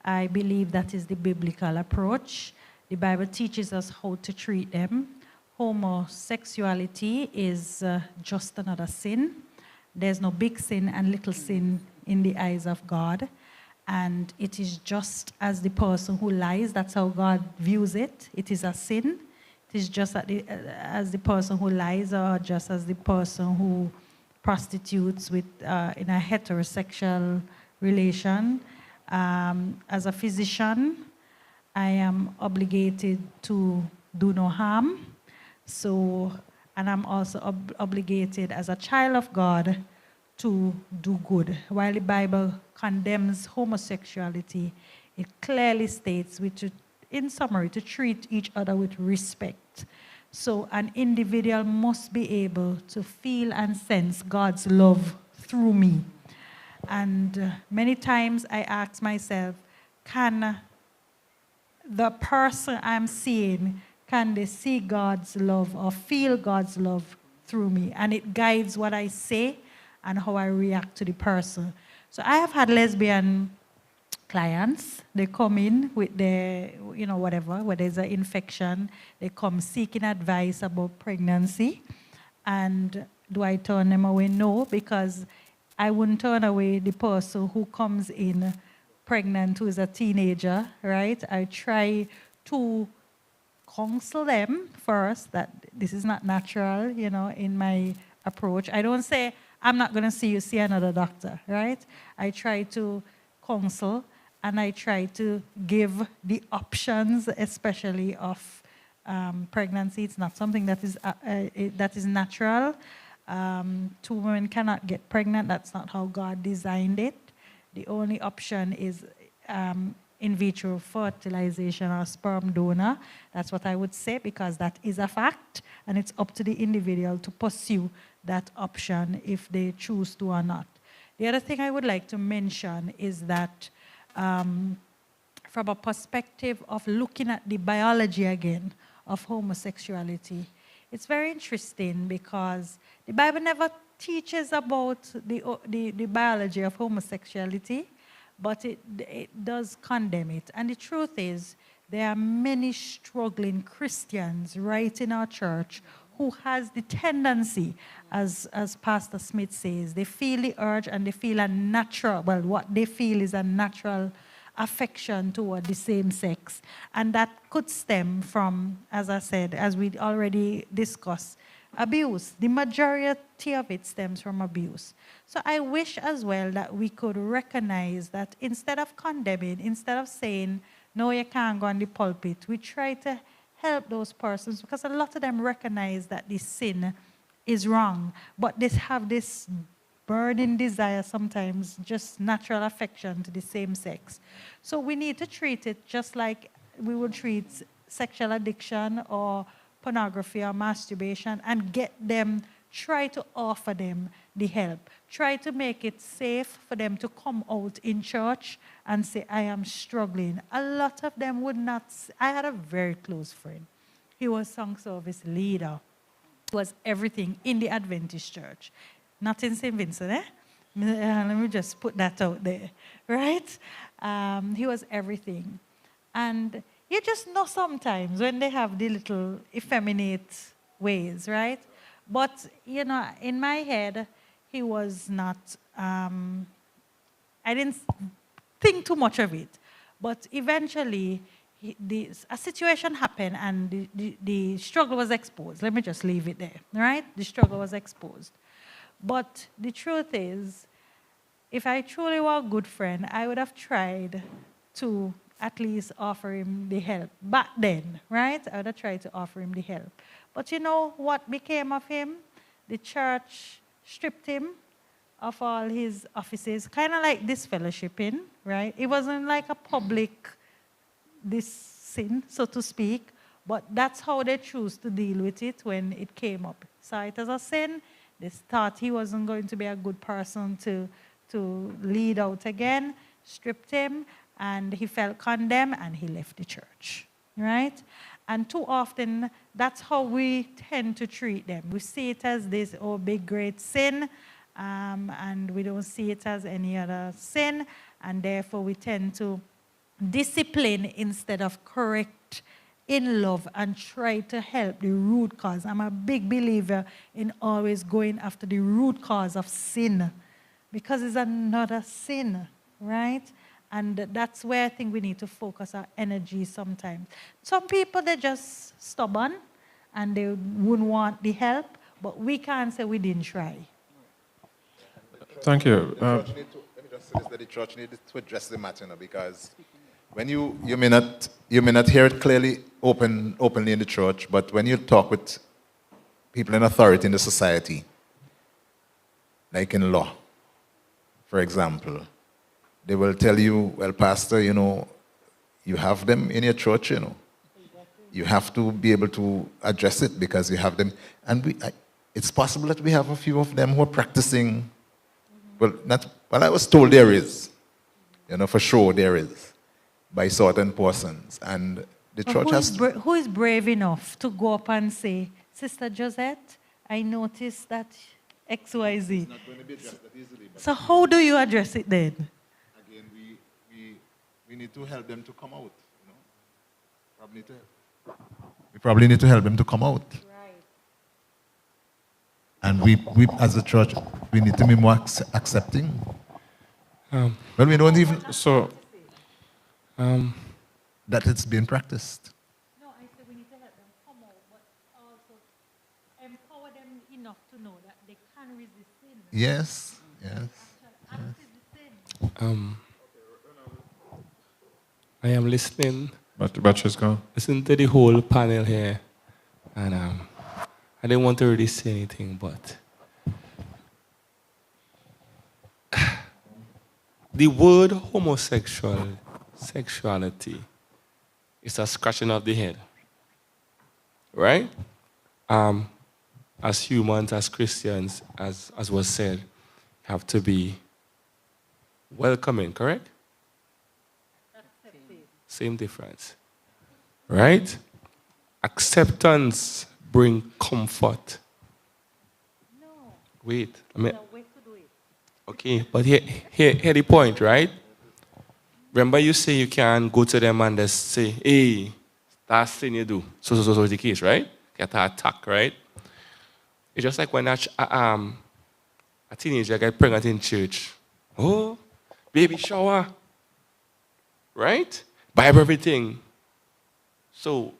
I believe that is the biblical approach. The Bible teaches us how to treat them. Homosexuality is just another sin. There's no big sin and little sin in the eyes of God. And it is just as the person who lies, that's how God views it. It is a sin. It is just as the person who lies, or just as the person who prostitutes with in a heterosexual relation. As a physician, I am obligated to do no harm. So, and I'm also obligated as a child of God to do good. While the Bible condemns homosexuality, it clearly states, in summary, to treat each other with respect. So an individual must be able to feel and sense God's love through me. And many times I ask myself, can the person I'm seeing, can they see God's love or feel God's love through me? And it guides what I say and how I react to the person. So I have had lesbian clients. They come in with their, whatever, where there's an infection. They come seeking advice about pregnancy. And do I turn them away? No, because I wouldn't turn away the person who comes in pregnant, who is a teenager, right? I try to counsel them first that this is not natural, in my approach. I don't say, I'm not going to see another doctor, right? I try to counsel, and I try to give the options, especially of pregnancy. It's not something that is natural. Two women cannot get pregnant. That's not how God designed it. The only option is in vitro fertilization or sperm donor. That's what I would say, because that is a fact, and it's up to the individual to pursue that option if they choose to or not. The other thing I would like to mention is that from a perspective of looking at the biology again of homosexuality, it's very interesting because the Bible never teaches about the biology of homosexuality, but it does condemn it. And the truth is, there are many struggling Christians right in our church who has the tendency, as Pastor Smith says, they feel the urge and they feel what they feel is a natural affection toward the same sex. And that could stem from, as I said, as we already discussed, abuse. The majority of it stems from abuse. So I wish as well that we could recognize that instead of condemning, instead of saying, no, you can't go on the pulpit, we try to help those persons, because a lot of them recognize that this sin is wrong, but they have this burning desire sometimes, just natural affection to the same sex. So we need to treat it just like we would treat sexual addiction or pornography or masturbation, and try to offer them the help. Try to make it safe for them to come out in church and say, I am struggling. A lot of them would not. I had a very close friend. He was song service leader. He was everything in the Adventist church. Not in St. Vincent, eh? Let me just put that out there, right? He was everything. And you just know sometimes when they have the little effeminate ways, right? But, in my head, he was not, I didn't think too much of it. But eventually, a situation happened and the struggle was exposed. Let me just leave it there, right? The struggle was exposed. But the truth is, if I truly were a good friend, I would have tried to at least offer him the help. Back then, right? I would have tried to offer him the help. But you know what became of him? The church stripped him of all his offices, kind of like disfellowshipping, right? It wasn't like a public sin, so to speak, but that's how they choose to deal with it when it came up. Saw it as a sin. They thought he wasn't going to be a good person to lead out again, stripped him, and he felt condemned, and he left the church, right? And too often, that's how we tend to treat them. We see it as this, big, great sin, and we don't see it as any other sin, and therefore we tend to discipline instead of correct in love and try to help the root cause. I'm a big believer in always going after the root cause of sin because it's another sin, right? And that's where I think we need to focus our energy sometimes. Some people, they're just stubborn and they wouldn't want the help, but we can't say we didn't try. Thank you. Let me just say this, that the church needs to address the matter, because when you may not hear it clearly openly in the church, but when you talk with people in authority in the society, like in law, for example, they will tell you, well, Pastor, you have them in your church, You have to be able to address it because you have them. And it's possible that we have a few of them who are practicing. Well, I was told there is. For sure there is. By certain persons. And the church has to... Who is brave enough to go up and say, Sister Josette, I noticed that XYZ. It's not going to be addressed that easily. So how do you address it then? Again, we need to help them to come out. We probably need to help them to come out. Right. And we as a church, we need to be more accepting. Well, we don't even... So, that it's being practiced. No, I said we need to help them come out, but also empower them enough to know that they can resist sin. Yes. I am listening. but she's gone. Listen to the whole panel here. And I didn't want to really say anything, but the word sexuality is a scratching of the head. Right? As humans, as Christians, as was said, have to be welcoming, correct? Same difference. Right? Acceptance brings comfort. No. Wait. There's a way to do it. Okay, but here the point, right? Remember you say you can go to them and just say, hey, that's thing you do. So is the case, right? Get an attack, right? It's just like when a teenager get pregnant in church. Oh, baby shower. Right? Buy everything. So,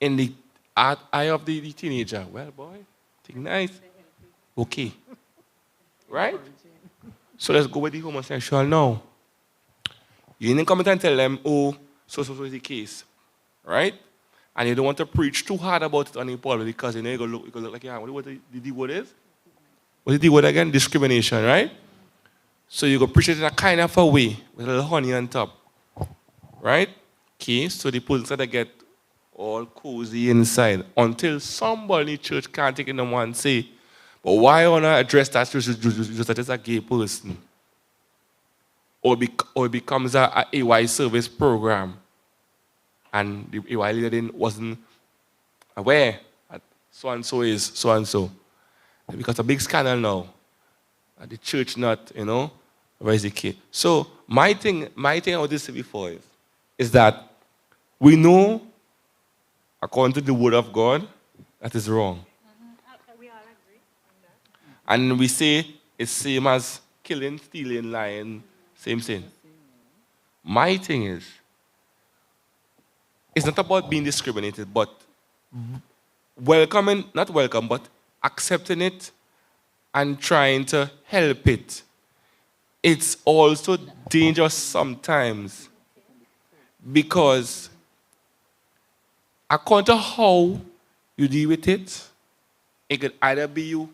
in the eye of the teenager, well, boy, think nice. Okay. Right? So let's go with the homosexual now. You didn't come and tell them, oh, so is the case. Right? And you don't want to preach too hard about it on the pulpit because you're going to look like, yeah, what the D word is? What's the D word again? Discrimination, right? So you go preach it in a kind of a way with a little honey on top. Right? Okay, so the pulpit that get all cozy inside until somebody in church can't take it no more and say, but why want to address that just a gay person? Or it becomes a AY service program. And the AY leader wasn't aware that so-and-so is so-and-so. It becomes a big scandal now. And the church not, where is the key? So my thing I want to say before is that we know, according to the word of God, that is wrong. Mm-hmm. We all agree on that. And we say it's same as killing, stealing, lying, same sin. My thing is, it's not about being discriminated, but welcoming, not welcome, but accepting it and trying to help it. It's also dangerous sometimes because according to how you deal with it, it could either be you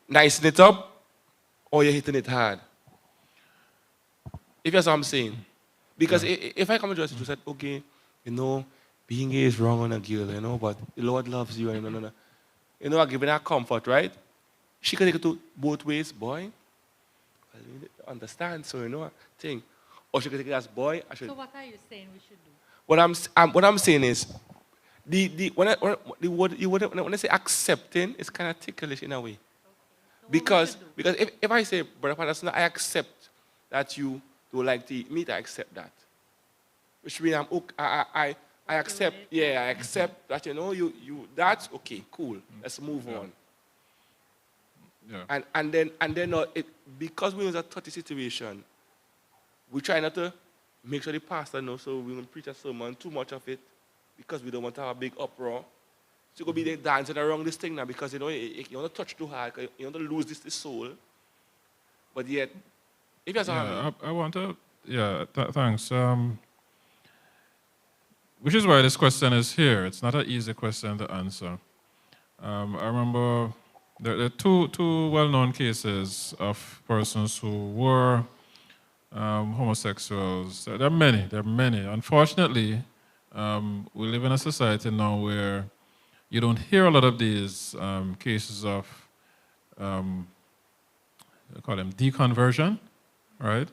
nicing it up or you're hitting it hard. If that's what I'm saying. Because if I come to us and said, okay, being gay is wrong on a girl, but the Lord loves you, and I'm giving her comfort, right? She can take it to both ways, boy. Well, you need to understand, so thing. Or she can take it as boy. So what are you saying we should do? What I'm saying is, when I say accepting, it's kind of ticklish in a way. Okay. So because if I say, Brother Patterson, I accept that you don't like to eat meat, I accept that. Which means I I accept, yeah, I accept that, that's okay, cool, let's move on. Yeah. And then because we're in a touchy situation, we try not to make sure the pastor knows, so we don't preach a sermon, too much of it, because we don't want to have a big uproar. So you're going to be dancing around this thing now because, you want to touch too hard, you want to lose this soul. But yet, if you have I want to, thanks. Which is why this question is here. It's not an easy question to answer. I remember there are two well-known cases of persons who were homosexuals. There are many. Unfortunately, we live in a society now where you don't hear a lot of these cases of, they call them deconversion, right?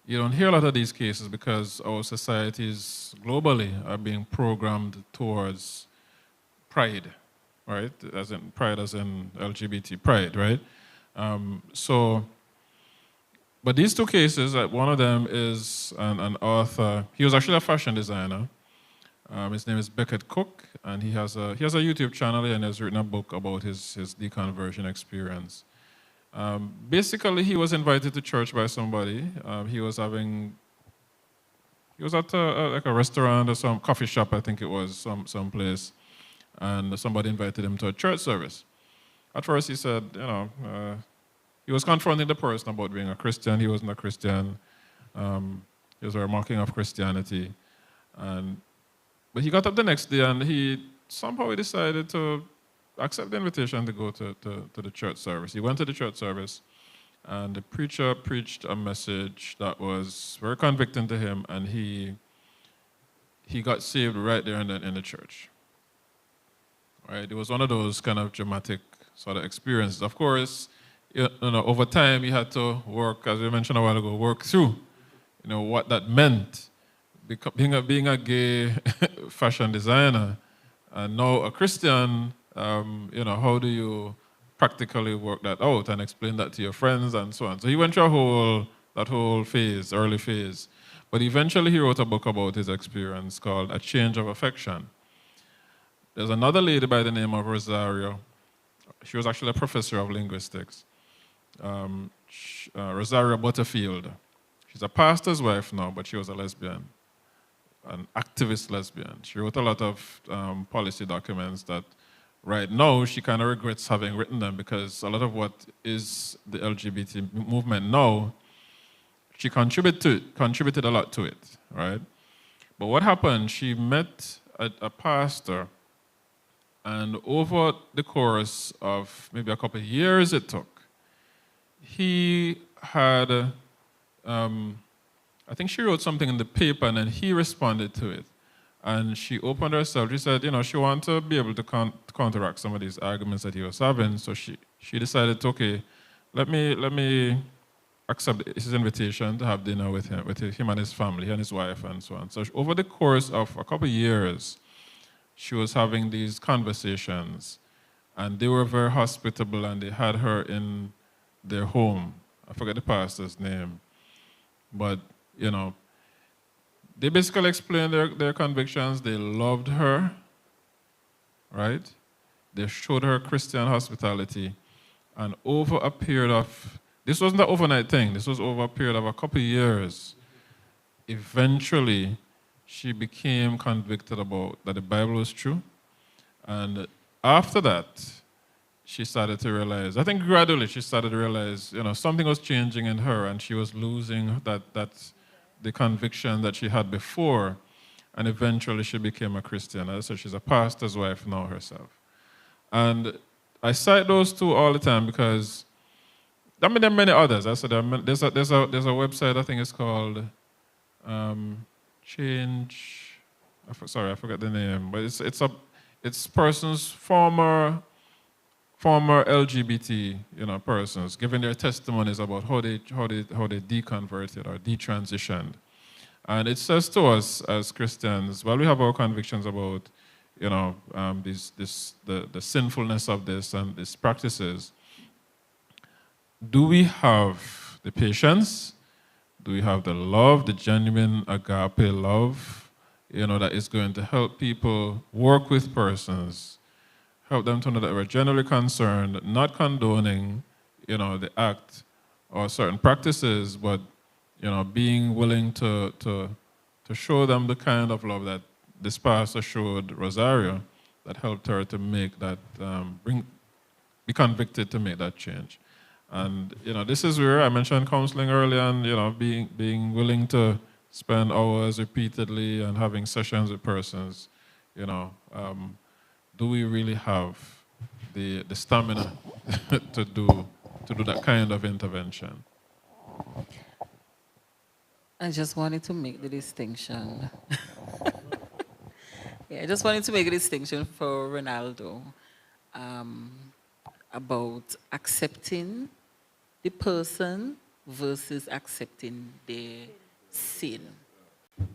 You don't hear a lot of these cases because our societies globally are being programmed towards pride, right? As in pride as in LGBT pride, right? But these two cases, one of them is an author. He was actually a fashion designer. His name is Beckett Cook, and he has a YouTube channel and has written a book about his deconversion experience. Basically, he was invited to church by somebody. He was at like a restaurant or some coffee shop, I think it was, some place, and somebody invited him to a church service. At first, he said, he was confronting the person about being a Christian. He wasn't a Christian. He was remarking of Christianity, but he got up the next day and he somehow decided to accept the invitation to go to the church service. He went to the church service, and the preacher preached a message that was very convicting to him, and he got saved right there in the church. Right? It was one of those kind of dramatic sort of experiences. Of course, over time he had to work, as we mentioned a while ago, work through, what that meant. Being a gay fashion designer, and now a Christian. How do you practically work that out and explain that to your friends and so on? So he went through that whole early phase. But eventually he wrote a book about his experience called A Change of Affection. There's another lady by the name of Rosario. She was actually a professor of linguistics. Rosario Butterfield. She's a pastor's wife now, but she was a lesbian, an activist lesbian. She wrote a lot of policy documents that right now she kind of regrets having written them, because a lot of what is the LGBT movement now, she contributed a lot to it, right? But what happened, she met a pastor, and over the course of maybe a couple of years it took, he had, I think she wrote something in the paper and then he responded to it. And she opened herself. She said, she wanted to be able to counteract some of these arguments that he was having. So she decided, okay, let me accept his invitation to have dinner with him and his family and his wife and so on. So over the course of a couple of years, she was having these conversations, and they were very hospitable, and they had her in their home. I forget the pastor's name, but they basically explained their convictions. They loved her, right? They showed her Christian hospitality. And over a period of, this wasn't an overnight thing, this was over a period of a couple of years, eventually she became convicted about that the Bible was true. And after that, she started to realize, I think gradually she started to realize, something was changing in her, and she was losing the conviction that she had before, and eventually she became a Christian. So she's a pastor's wife now herself. And I cite those two all the time because, there are many others. I said there's a website, I think it's called Change. I forgot the name, but it's persons, former LGBT persons giving their testimonies about how they deconverted or detransitioned. And it says to us as Christians, while we have our convictions about the sinfulness of this and these practices, do we have the patience? Do we have the love, the genuine agape love, that is going to help people work with persons, help them to know that we're generally concerned, not condoning, the act or certain practices, but, being willing to show them the kind of love that this pastor showed Rosario that helped her to make that, be convicted to make that change. And, this is where I mentioned counseling earlier and, being willing to spend hours repeatedly and having sessions with persons, do we really have the stamina to do that kind of intervention? I just wanted to make the distinction. Yeah, I just wanted to make a distinction for Ronaldo about accepting the person versus accepting their sin.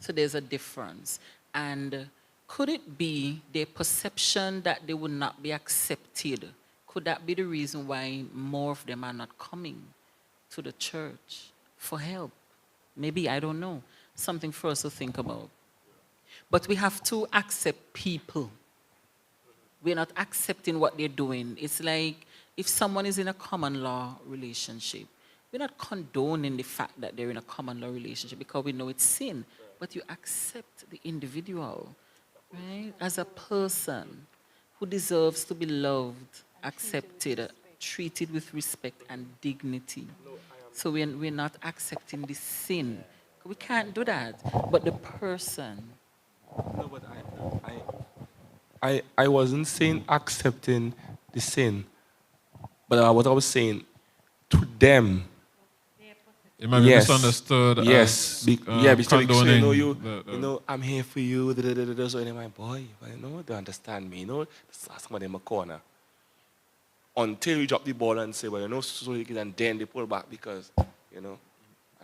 So there's a difference. And could it be their perception that they would not be accepted? Could that be the reason why more of them are not coming to the church for help? Maybe, I don't know. Something for us to think about. But we have to accept people. We're not accepting what they're doing. It's like if someone is in a common law relationship, we're not condoning the fact that they're in a common law relationship because we know it's sin. But you accept the individual, right, as a person who deserves to be loved, accepted, treated with respect and dignity. So we're not accepting the sin. We can't do that. But the person. No, but I wasn't saying accepting the sin, but what I was saying to them. It might be misunderstood. Yes. Because condoning I'm here for you. So in my boy, they understand me. Somebody in my corner. Until you drop the ball and say, well, so you can, and then they pull back because, and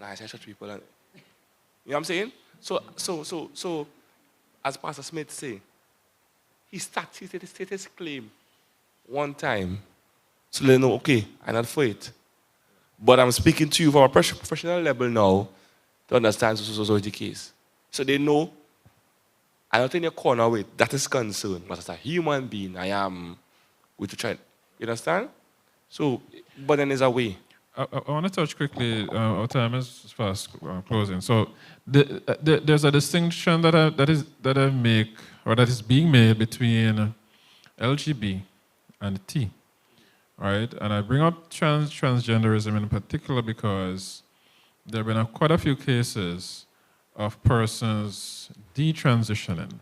I say church people. And, you know what I'm saying? So, as Pastor Smith say, he stated his claim one time. So they know, okay, I'm not for it. But I'm speaking to you from a professional level now to understand so is the case. So they know I'm not in your corner with that is concerned. But as a human being, I am with the child. You understand? So, but then there's a way. I want to touch quickly. Our time is fast closing. So, there's a distinction that I make, or that is being made between LGB and T, right? And I bring up transgenderism in particular because there have been quite a few cases of persons detransitioning,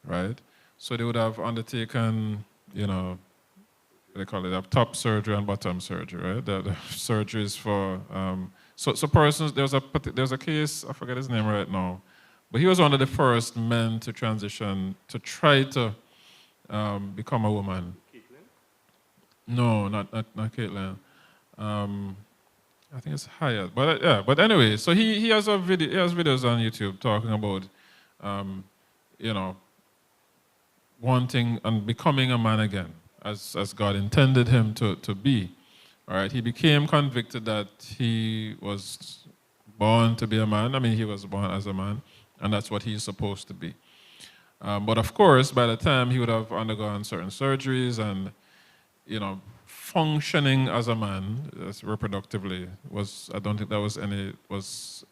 right? So they would have undertaken, they call it top surgery and bottom surgery, right? The surgeries for so persons. There's a case, I forget his name right now, but he was one of the first men to transition to try to become a woman. Caitlin? No, not Caitlin. I think it's Hyatt, but yeah. But anyway, so he has a video. He has videos on YouTube talking about wanting and becoming a man again, as God intended him to be. All right, he became convicted that he was born to be a man. I mean, he was born as a man, and that's what he's supposed to be. But of course, by the time he would have undergone certain surgeries and, functioning as a man, reproductively, I don't think that was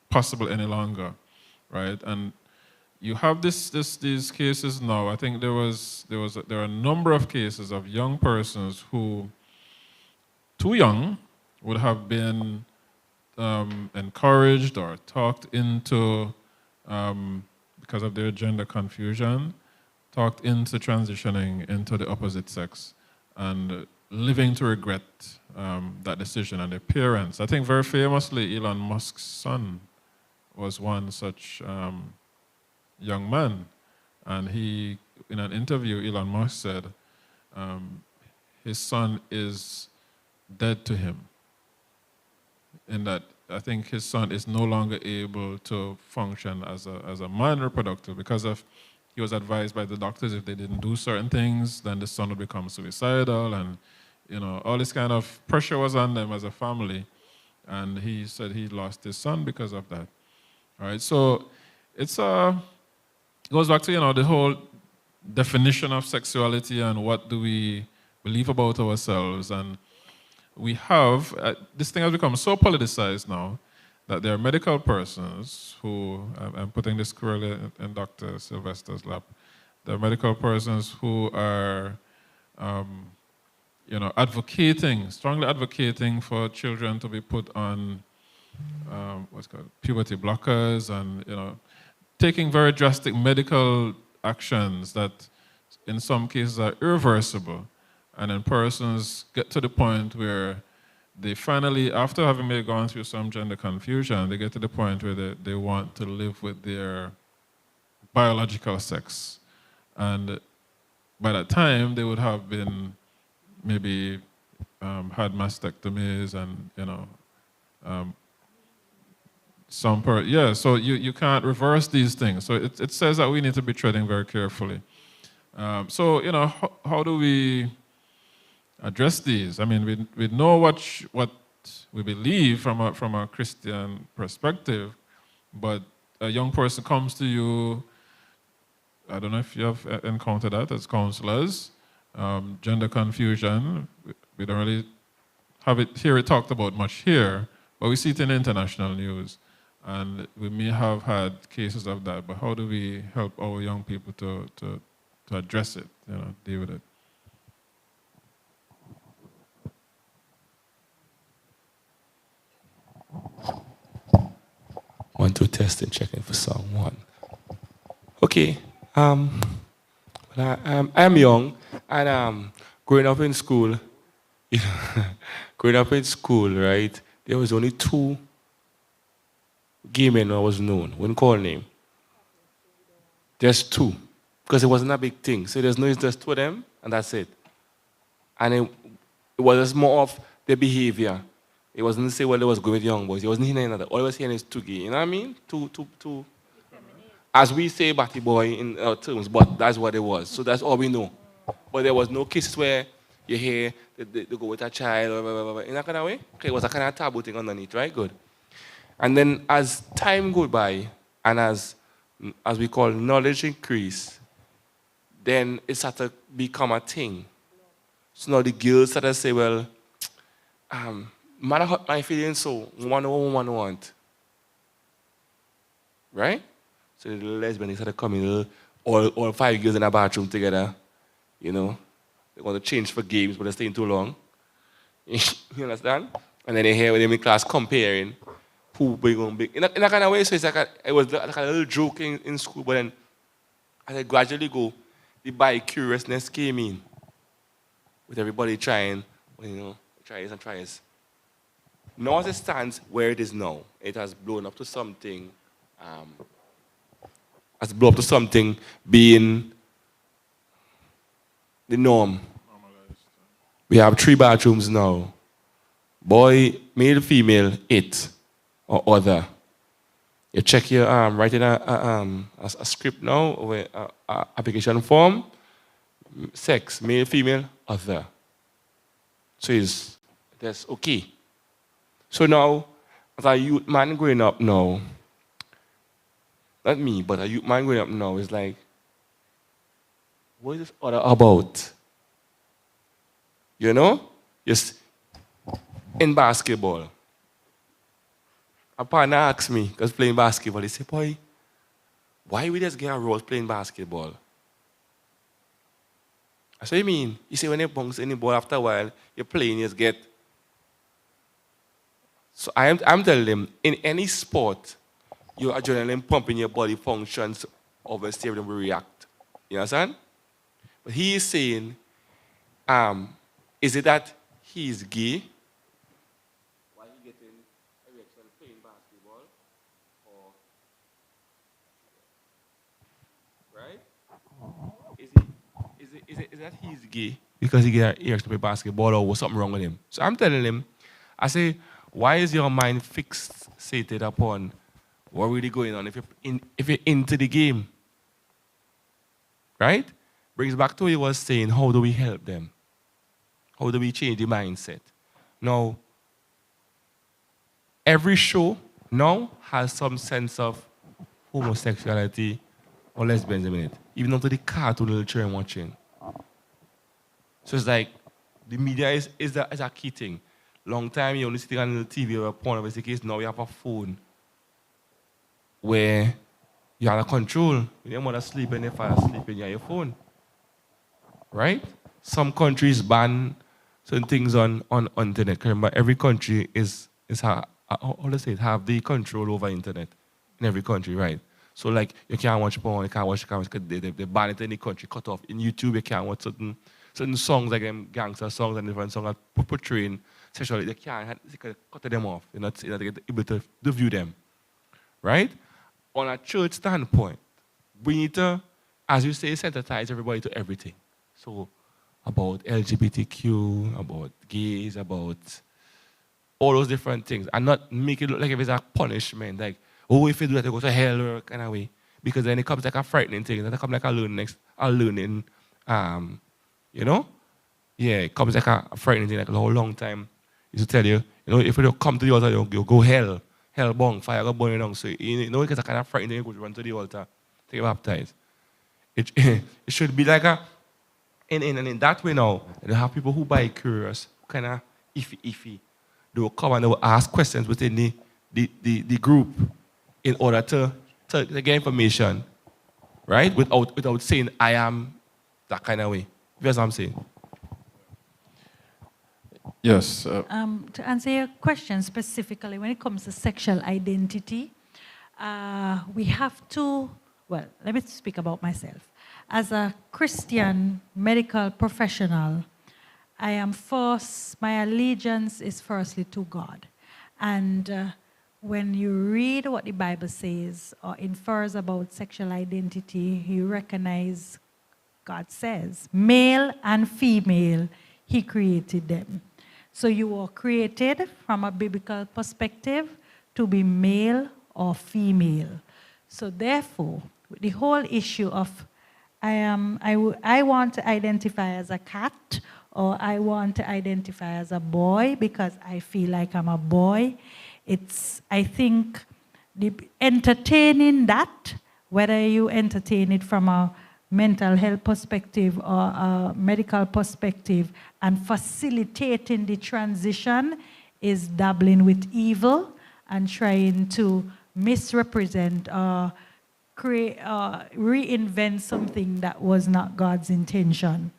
possible any longer, right? And you have these cases now. I think there are a number of cases of young persons who, too young, would have been encouraged or talked into, because of their gender confusion, talked into transitioning into the opposite sex and living to regret that decision and their parents. I think very famously, Elon Musk's son was one such young man. And he, in an interview, Elon Musk said his son is dead to him. In that, I think his son is no longer able to function as a man reproductive because he was advised by the doctors if they didn't do certain things, then the son would become suicidal, and all this kind of pressure was on them as a family. And he said he lost his son because of that. All right, so it's a it goes back to, the whole definition of sexuality and what do we believe about ourselves. And we have, this thing has become so politicized now that there are medical persons who, I'm putting this squarely in Dr. Sylvester's lap, there are medical persons who are, strongly advocating for children to be put on what's called puberty blockers, and taking very drastic medical actions that in some cases are irreversible. And then persons get to the point where they finally, after having maybe gone through some gender confusion, they get to the point where they want to live with their biological sex. And by that time, they would have been maybe had mastectomies and, so you can't reverse these things. So it says that we need to be treading very carefully. How do we address these? I mean, we know what we believe from a Christian perspective, but a young person comes to you, I don't know if you have encountered that as counselors, gender confusion. We don't really hear it talked about much here, but we see it in international news. And we may have had cases of that, but how do we help our young people to address it, deal with it? One, two, testing, checking for song one. Okay. I'm young, and growing up in school, right, there was only two gay men I was known. Wouldn't call name. Just two, because it wasn't a big thing. So there's no, it's just two of them, and that's it. And it was just more of their behavior. It wasn't to say, well, they was good with young boys. He wasn't hearing another. All he was hearing is two gay. You know what I mean? Two. As we say, batty boy in our terms, but that's what it was. So that's all we know. But there was no cases where you hear they go with a child, blah, blah, blah, blah. In that kind of way. Okay, it was a kind of taboo thing underneath, right? Good. And then as time goes by, and as we call knowledge increase, then it started to become a thing. So now the girls started to say, well, man, I hurt my feelings, so one want. Right? So the lesbians started coming, all 5 girls in a bathroom together. They want to change for games, but they're staying too long. You understand? And then they hear them in class comparing who big on big. In that kind of way, so it's it was like a little joke in school, but then as I gradually go, the bi-curiousness came in. With everybody trying, try this. Now as it stands where it is now, it has blown up to something, being the norm. We have 3 bathrooms now. Boy, male, female, it, or other. You check your writing a script now, or application form, sex, male, female, other. So that's okay. So now, as a youth man growing up now, not me, but a youth man growing up now is like, what is this other about? Yes, in basketball. A partner asked me, because playing basketball, he said, boy, why we just get a role playing basketball? I said, what do you mean? He said, when you bounce any ball after a while, you're playing, you just get. So I'm telling him, in any sport, your adrenaline pump in your body functions, obviously everything will react. You understand? But he is saying, is it that he is gay? Why he getting a reaction playing basketball? Or, right? Is it that he's gay because he get a reaction to play basketball, or was something wrong with him? So I'm telling him, I say, why is your mind fixated upon what really going on if you're into the game? Right? Brings back to what he was saying, how do we help them? How do we change the mindset? Now, every show now has some sense of homosexuality or lesbians in it. Even up to the cartoon little children watching. So it's like the media is a key thing. Long time you only sitting on the TV or a porn, but case now you have a phone where you have a control. When your mother sleep and your father sleeping, you have your phone. Right? Some countries ban certain things on internet. Remember, every country have the control over internet in every country, right? So like you can't watch porn, you can't watch they ban it in the country, cut off. In YouTube you can't watch certain songs like gangster songs and different songs that portraying sexuality. They can cut them off. You're not able to view them. Right? On a church standpoint, we need to, as you say, sensitize everybody to everything. So about LGBTQ, about gays, about all those different things. And not make it look like if it's a punishment, like, oh, if you do that, you go to hell or kind of way. Because then it comes like a frightening thing. Then it comes like a learning, you know? Yeah, it comes like a frightening thing, like a long time. Used to tell you, if you don't come to the altar, you'll go hell. Hell bong, fire go burning down. So, it's a kind of frightening thing, you go run to the altar to get baptized. It should be like and in that way now, you have people who buy curious, kind of iffy. They will come and they will ask questions within the group in order to get information, right? Without saying, I am that kind of way. That's what I'm saying. Yes. To answer your question specifically, when it comes to sexual identity, we have to, well, let me speak about myself. As a Christian medical professional, my allegiance is firstly to God. And when you read what the Bible says or infers about sexual identity, you recognize God says, male and female, He created them. So you were created from a biblical perspective to be male or female. So therefore, the whole issue of I want to identify as a cat, or I want to identify as a boy because I feel like I'm a boy. I think entertaining that, whether you entertain it from a mental health perspective or a medical perspective, and facilitating the transition is dabbling with evil and trying to misrepresent or reinvent something that was not God's intention.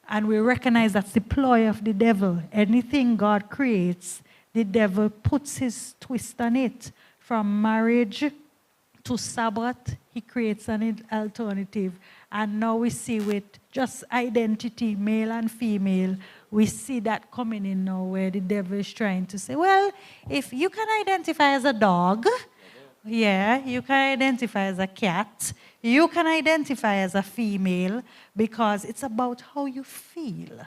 And we recognize that's the ploy of the devil. Anything God creates, the devil puts his twist on it. From marriage to Sabbath, he creates an alternative. And now we see with just identity, male and female, we see that coming in now where the devil is trying to say, well, if you can identify as a dog, yeah, you can identify as a cat, you can identify as a female, because it's about how you feel,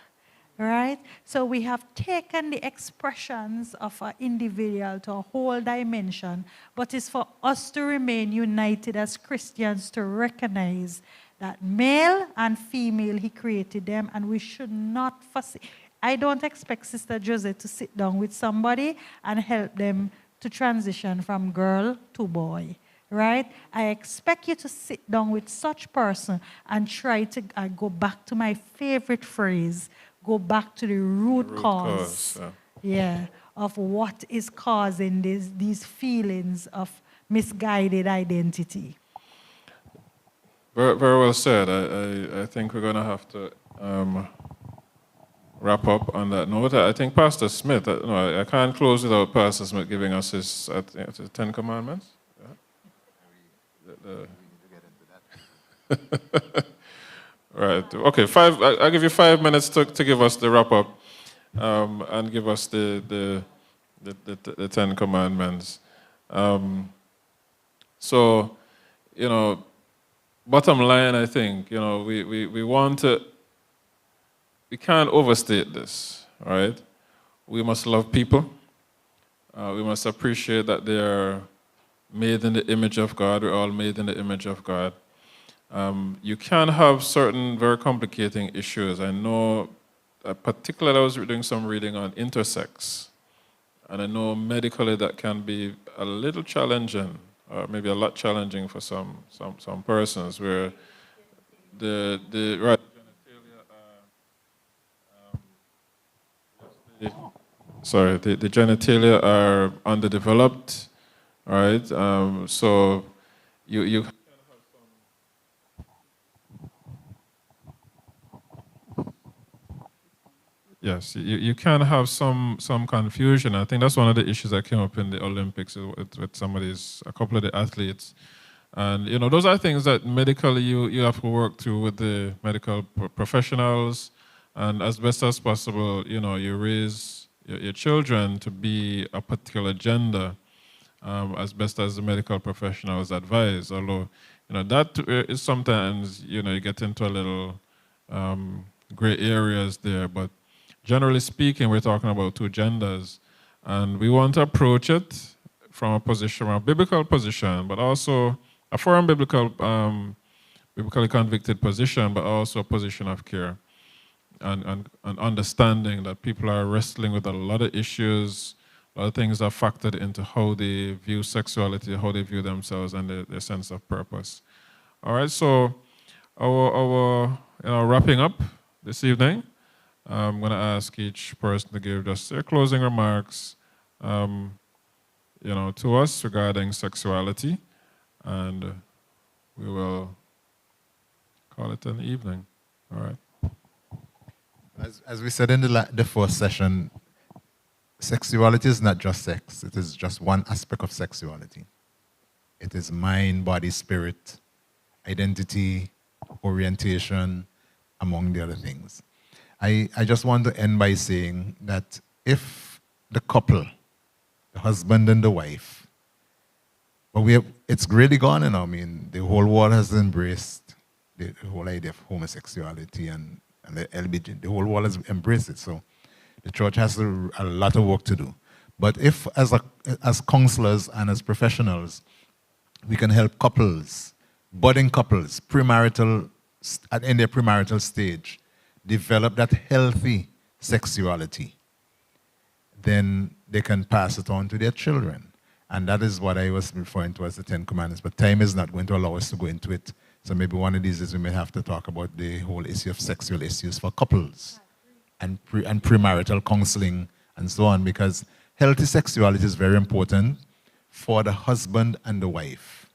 right? So we have taken the expressions of an individual to a whole dimension, but it's for us to remain united as Christians to recognize that male and female, He created them, and we should not I don't expect Sister Jose to sit down with somebody and help them to transition from girl to boy, right? I expect you to sit down with such person and try to go back to my favorite phrase, go back to the root cause, of what is causing these feelings of misguided identity. Very, very well said. I think we're going to have to wrap up on that note. I think Pastor Smith, I can't close without Pastor Smith giving us his 10 Commandments. Right. Okay, I'll give you 5 minutes to give us the wrap up and give us the 10 Commandments. So, bottom line, I think, we can't overstate this, right? We must love people. We must appreciate that they are made in the image of God. We're all made in the image of God. You can have certain very complicating issues. I know, particularly I was doing some reading on intersex, and I know medically that can be a little challenging maybe a lot challenging for some persons, where the right genitalia the genitalia are underdeveloped, right? So you yes, you can have some confusion. I think that's one of the issues that came up in the Olympics with a couple of the athletes. And those are things that medically you have to work through with the medical professionals, and as best as possible, you raise your children to be a particular gender, as best as the medical professionals advise. Although, that is sometimes, you get into a little gray areas there. But generally speaking, we're talking about two genders, and we want to approach it from a biblical position, but also a foreign biblically convicted position, but also a position of care and understanding that people are wrestling with a lot of issues. A lot of things are factored into how they view sexuality, how they view themselves, and their sense of purpose. All right, so our wrapping up this evening, I'm going to ask each person to give just their closing remarks, to us regarding sexuality, and we will call it an evening. All right. As we said in the first session, sexuality is not just sex. It is just one aspect of sexuality. It is mind, body, spirit, identity, orientation, among the other things. I just want to end by saying that if the couple, the husband and the wife, but it's really gone, I mean, the whole world has embraced the whole idea of homosexuality and the LGBT, the whole world has embraced it. So the church has a lot of work to do. But if, as counselors and as professionals, we can help couples, budding couples, in their premarital stage, develop that healthy sexuality, then they can pass it on to their children. And that is what I was referring to as the 10 Commandments. But time is not going to allow us to go into it. So maybe one of these days we may have to talk about the whole issue of sexual issues for couples and premarital counseling and so on, because healthy sexuality is very important for the husband and the wife.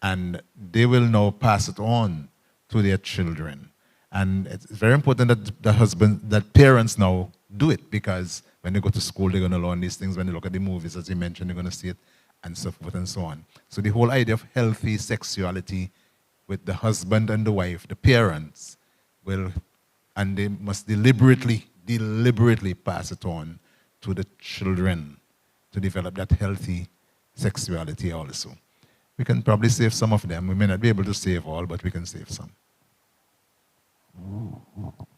And they will now pass it on to their children. And it's very important that parents now do it, because when they go to school, they're going to learn these things. When they look at the movies, as you mentioned, they're going to see it, and so forth and so on. So the whole idea of healthy sexuality with the husband and the wife, the parents, and they must deliberately pass it on to the children to develop that healthy sexuality also. We can probably save some of them. We may not be able to save all, but we can save some.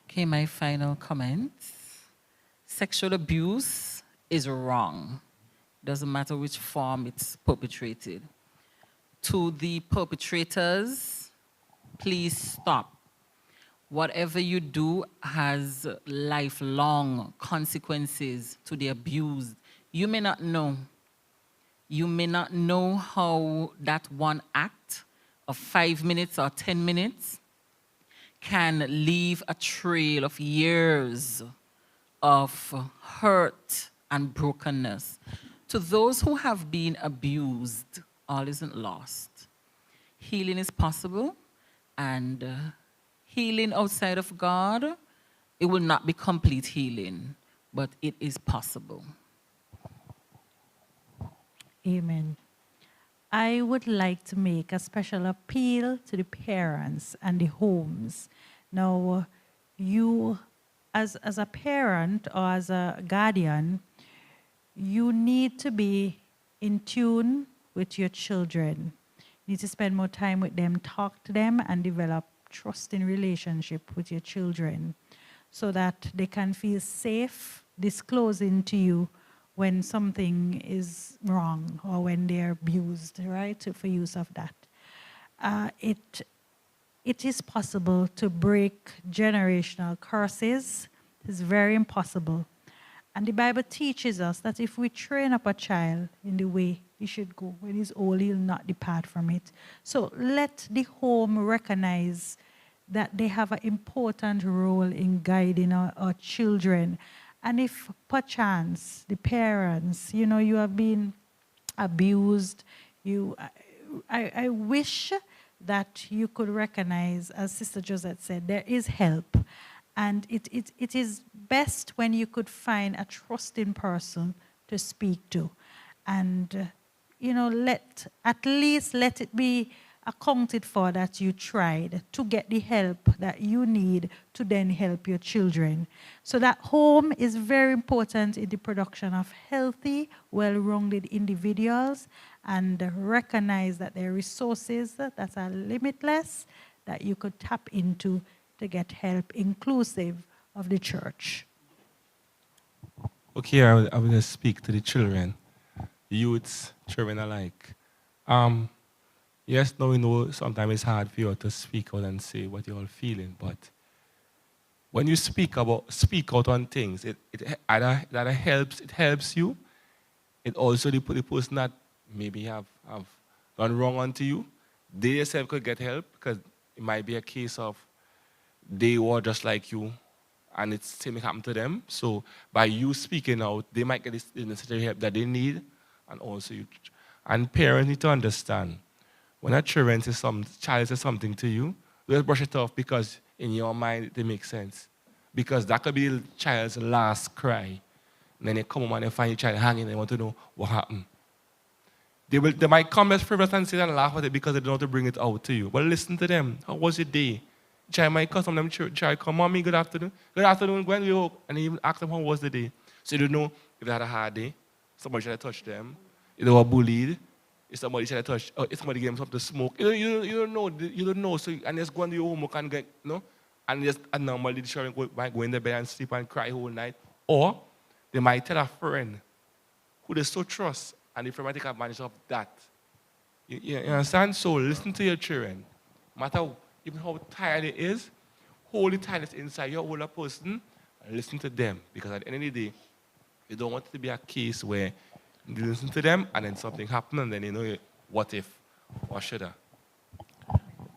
Okay, my final comments. Sexual abuse is wrong. Doesn't matter which form it's perpetrated. To the perpetrators, please stop. Whatever you do has lifelong consequences to the abused. You may not know. You may not know how that one act of 5 minutes or 10 minutes can leave a trail of years of hurt and brokenness. To those who have been abused, all isn't lost. Healing is possible, and healing outside of God, it will not be complete healing, but it is possible. Amen. I would like to make a special appeal to the parents and the homes. Now, you, as a parent or as a guardian, you need to be in tune with your children. You need to spend more time with them, talk to them, and develop trusting relationship with your children so that they can feel safe disclosing to you when something is wrong or when they're abused, right, for use of that. It is possible to break generational curses. It's very impossible. And the Bible teaches us that if we train up a child in the way he should go, when he's old, he'll not depart from it. So let the home recognize that they have an important role in guiding our children. And if perchance the parents, you have been abused, I wish that you could recognize, as Sister Josette said, there is help. And it is best when you could find a trusting person to speak to. And, at least let it be accounted for that you tried to get the help that you need to then help your children. So that home is very important in the production of healthy, well-rounded individuals, and recognize that there are resources that are limitless that you could tap into to get help, inclusive of the church. Okay, I will just speak to the children, youths, children alike. Yes, now we know sometimes it's hard for you to speak out and say what you're all feeling, but when you speak out on things, it either helps you. It also the person that maybe have done wrong onto you, they themselves could get help, because it might be a case of they were just like you and it's same happened to them. So by you speaking out, they might get the necessary help that they need. And also and parents need to understand, when a child says something to you, don't brush it off because in your mind it makes sense. Because that could be the child's last cry. And then they come home and they find your child hanging and they want to know what happened. They might come as frivolous and sit and laugh at it because they don't know how to bring it out to you. But listen to them. How was your day? Child might come, some of them child come, Mommy, good afternoon. Good afternoon, Gwen, we woke. And they even ask them how was the day. So you don't know if they had a hard day, somebody tried to touch them, if they were bullied, if somebody tried to touch, or if somebody gave them something to smoke. You don't know. So and just go and do your homework and get, and just normally the children might go in the bed and sleep and cry whole night. Or they might tell a friend who they so trust, and the friend might take advantage of that. You understand? So listen to your children. No matter even how tired it is, hold the tiredness inside your older person and listen to them. Because at the end of the day, you don't want it to be a case where you listen to them and then something happens and then you know what if or should I.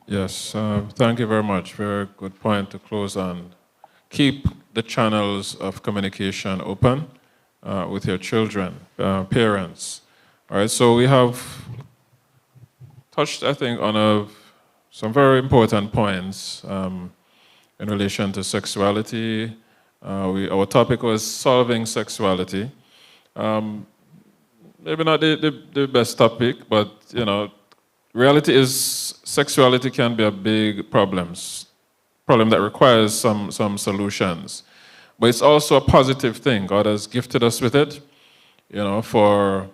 Yes, thank you very much. Very good point to close on. Keep the channels of communication open with your children, parents. All right, so we have touched, I think, on some very important points in relation to sexuality. Our topic was solving sexuality. Maybe not the best topic, but reality is sexuality can be a big problem that requires some solutions. But it's also a positive thing. God has gifted us with it, for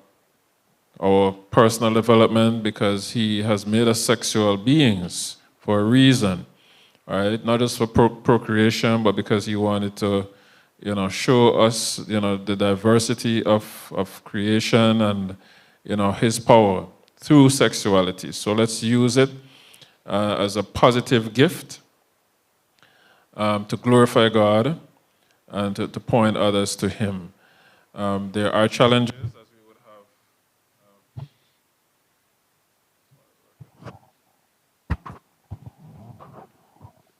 our personal development, because He has made us sexual beings for a reason, all right? Not just for procreation, but because He wanted to, show us, the diversity of creation and, His power through sexuality. So let's use it as a positive gift to glorify God and to point others to Him. There are challenges, as we would have.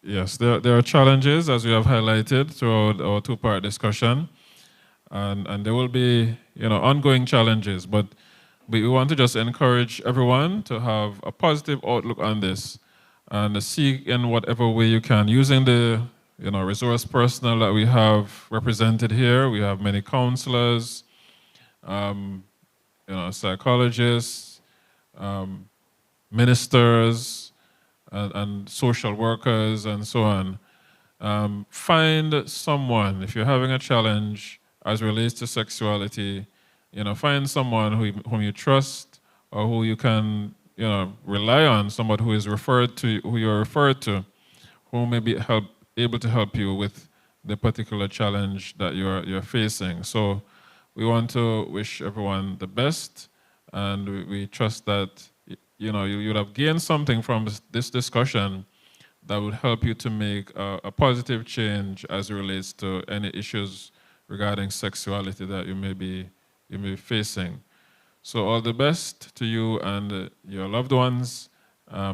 Yes, there are challenges, as we have highlighted throughout our two-part discussion, and there will be ongoing challenges, but we want to just encourage everyone to have a positive outlook on this and seek in whatever way you can, using the resource personnel that we have represented here. We have many counselors, psychologists, ministers, and social workers, and so on. Find someone, if you're having a challenge as relates to sexuality, find someone whom you trust or who you can, rely on, someone who you're referred to, who may be able to help you with the particular challenge that you're facing. So we want to wish everyone the best, and we trust that you'll have gained something from this discussion that will help you to make a positive change as it relates to any issues regarding sexuality that you may be facing. So all the best to you and your loved ones.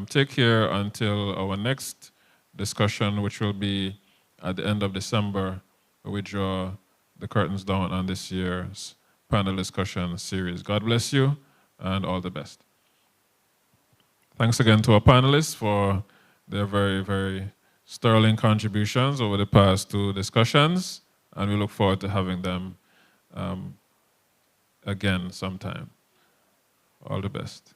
Take care until our next discussion, which will be at the end of December, where we draw the curtains down on this year's panel discussion series. God bless you and all the best. Thanks again to our panelists for their very, very sterling contributions over the past 2 discussions, and we look forward to having them again sometime. All the best.